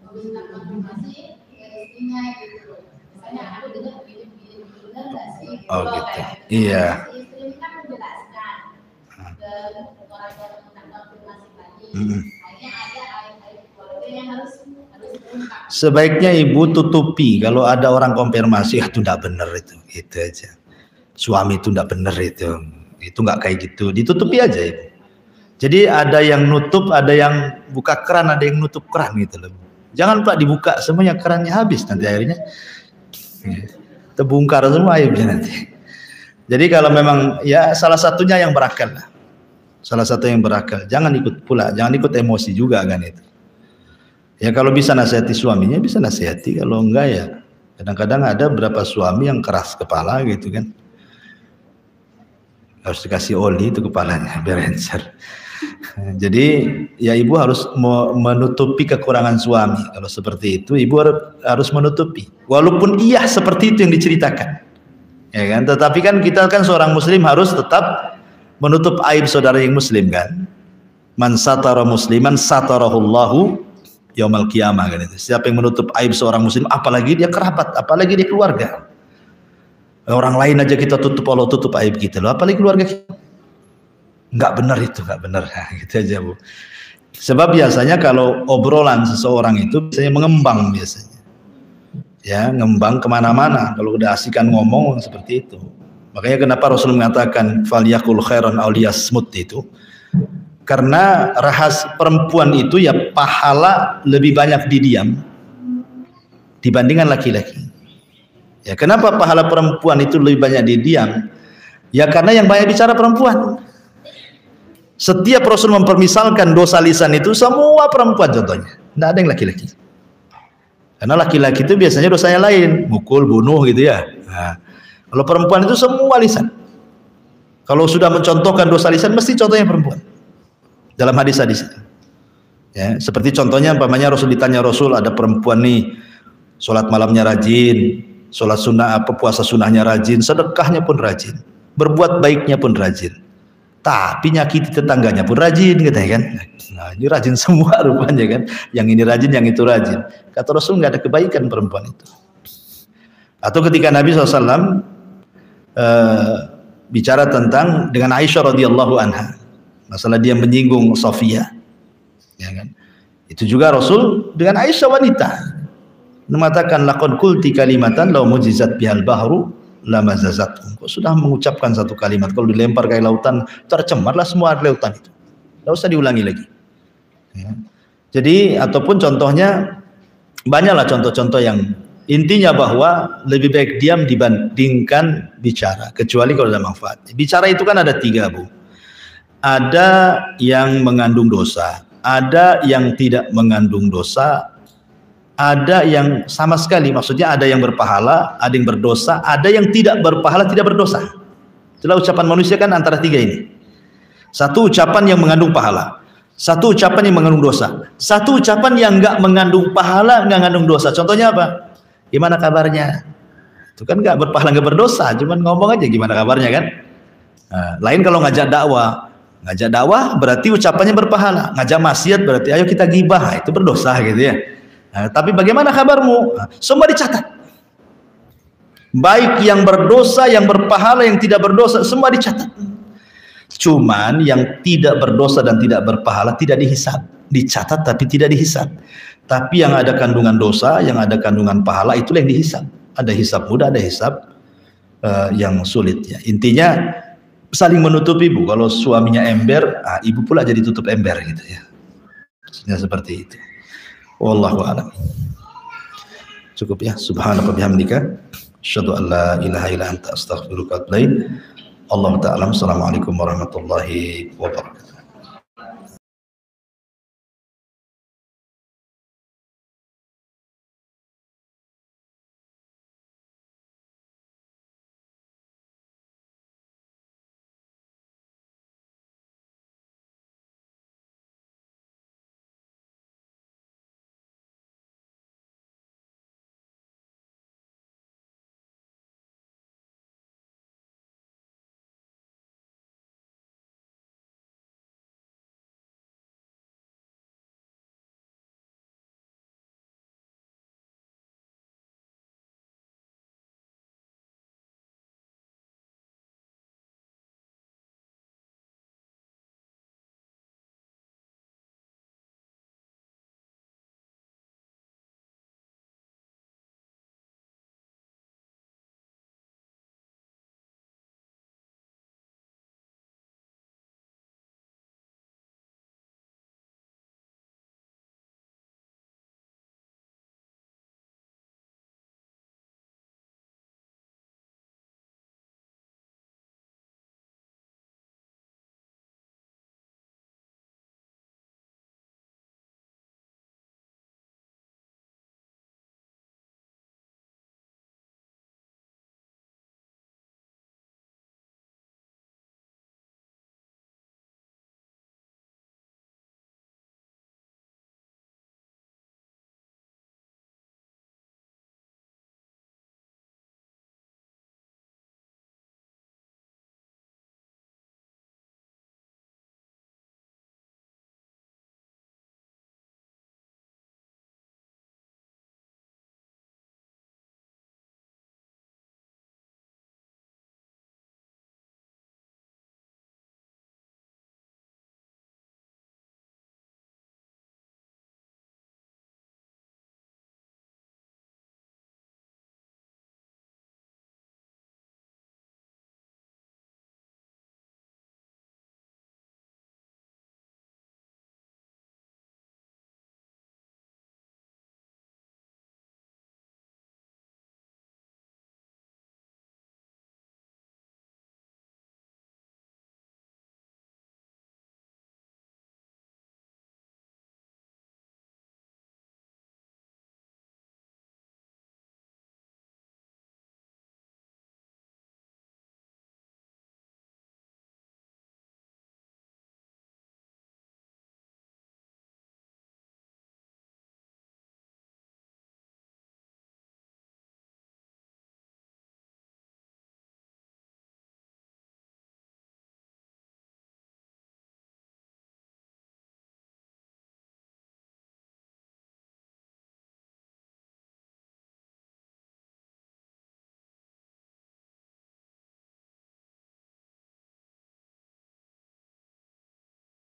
meminta konfirmasi ke istrinya gitu loh. Misalnya aku dengar begini benar nggak sih? Oh gitu. Iya. Si istri ini kan menjelaskan ke orang yang minta konfirmasi tadi. Mm-mm. Akhirnya ada ayat-ayat keluarga yang harus diungkap. Sebaiknya ibu tutupi kalau ada orang konfirmasi, itu tidak benar itu, gitu aja. Suami itu tidak benar itu nggak kayak gitu, ditutupi aja ibu. Jadi ada yang nutup, ada yang buka keran, ada yang nutup keran gitu loh. Jangan Pak dibuka semuanya, kerannya habis nanti akhirnya terbongkar semua aibnya nanti. Jadi kalau memang ya salah satunya yang berakal lah, salah satu yang berakal, jangan ikut pula, jangan ikut emosi juga kan itu. Ya kalau bisa nasihati suaminya bisa nasihati, kalau enggak ya kadang-kadang ada beberapa suami yang keras kepala gitu kan. Harus dikasih oli itu kepalanya biar encer. Jadi ya ibu harus menutupi kekurangan suami. Kalau seperti itu ibu harus menutupi. Walaupun iya seperti itu yang diceritakan, ya kan. Tetapi kan kita kan seorang muslim harus tetap menutup aib saudara yang muslim kan. Man satara musliman satarahullahu yaumal qiyamah kan itu. Siapa yang menutup aib seorang muslim, apalagi dia kerabat, apalagi dia keluarga. Orang lain aja kita tutup, Allah tutup aib kita loh, apalagi keluarga kita. Enggak benar itu, enggak benar. Nah, gitu aja Bu. Sebab biasanya kalau obrolan seseorang itu biasanya mengembang biasanya. Ya, ngembang kemana-mana. Kalau udah asikan ngomong seperti itu. Makanya kenapa Rasul mengatakan falyakul khairan aw liyasmut itu. Karena perempuan itu ya pahala lebih banyak didiam dibandingkan laki-laki. Ya, kenapa pahala perempuan itu lebih banyak didiam? Ya karena yang banyak bicara perempuan. Setiap Rasul mempermisalkan dosa lisan itu semua perempuan contohnya. Tidak ada yang laki-laki. Karena laki-laki itu biasanya dosanya lain, mukul, bunuh gitu ya. Nah, kalau perempuan itu semua lisan. Kalau sudah mencontohkan dosa lisan mesti contohnya perempuan. Dalam hadis-hadis. Ya, seperti contohnya umpamanya Rasul ditanya, Rasul ada perempuan nih sholat malamnya rajin, sholat sunnah puasa sunnahnya rajin, sedekahnya pun rajin, berbuat baiknya pun rajin, tapi nyakiti tetangganya pun rajin katanya kan. Nah ini rajin semua rupanya kan, yang ini rajin, yang itu rajin. Kata Rasul nggak ada kebaikan perempuan itu. Atau ketika Nabi SAW bicara tentang dengan Aisyah radhiyallahu anha, masalah dia menyinggung Sofia, ya kan? Itu juga Rasul dengan Aisyah wanita mengatakan laqad qulti kalimatan law mujizat bihal bahru lamazazat. Kok sudah mengucapkan satu kalimat kalau dilempar ke lautan tercemarlah semua air lautan itu. Tidak usah diulangi lagi. Ya. Jadi ataupun contohnya banyaklah contoh-contoh yang intinya bahwa lebih baik diam dibandingkan bicara, kecuali kalau ada manfaat. Bicara itu kan ada tiga Bu. Ada yang mengandung dosa, ada yang tidak mengandung dosa, ada yang sama sekali, maksudnya ada yang berpahala, ada yang berdosa, ada yang tidak berpahala, tidak berdosa. Itulah ucapan manusia kan antara tiga ini. Satu ucapan yang mengandung pahala, satu ucapan yang mengandung dosa, satu ucapan yang enggak mengandung pahala, enggak mengandung dosa. Contohnya apa? Gimana kabarnya? Itu kan enggak berpahala, enggak berdosa, cuman ngomong aja gimana kabarnya kan. Nah, lain kalau ngajak dakwah. Ngajak dakwah berarti ucapannya berpahala, ngajak maksiat berarti ayo kita gibah, itu berdosa gitu ya. Nah, tapi bagaimana kabarmu? Nah, semua dicatat. Baik yang berdosa, yang berpahala, yang tidak berdosa, semua dicatat. Cuman yang tidak berdosa dan tidak berpahala tidak dihisab, dicatat tapi tidak dihisab. Tapi yang ada kandungan dosa, yang ada kandungan pahala itulah yang dihisab. Ada hisab mudah, ada hisab yang sulit ya. Intinya saling menutupi Bu. Kalau suaminya ember, ibu pula jadi tutup ember gitu ya. Maksudnya seperti itu. Wallahu a'lam. Cukup ya. Subhanaka bihamdika asyhadu an la ilaha illa anta astaghfiruka wa atubu ilaik. Allahu ta'ala. Assalamualaikum warahmatullahi wabarakatuh.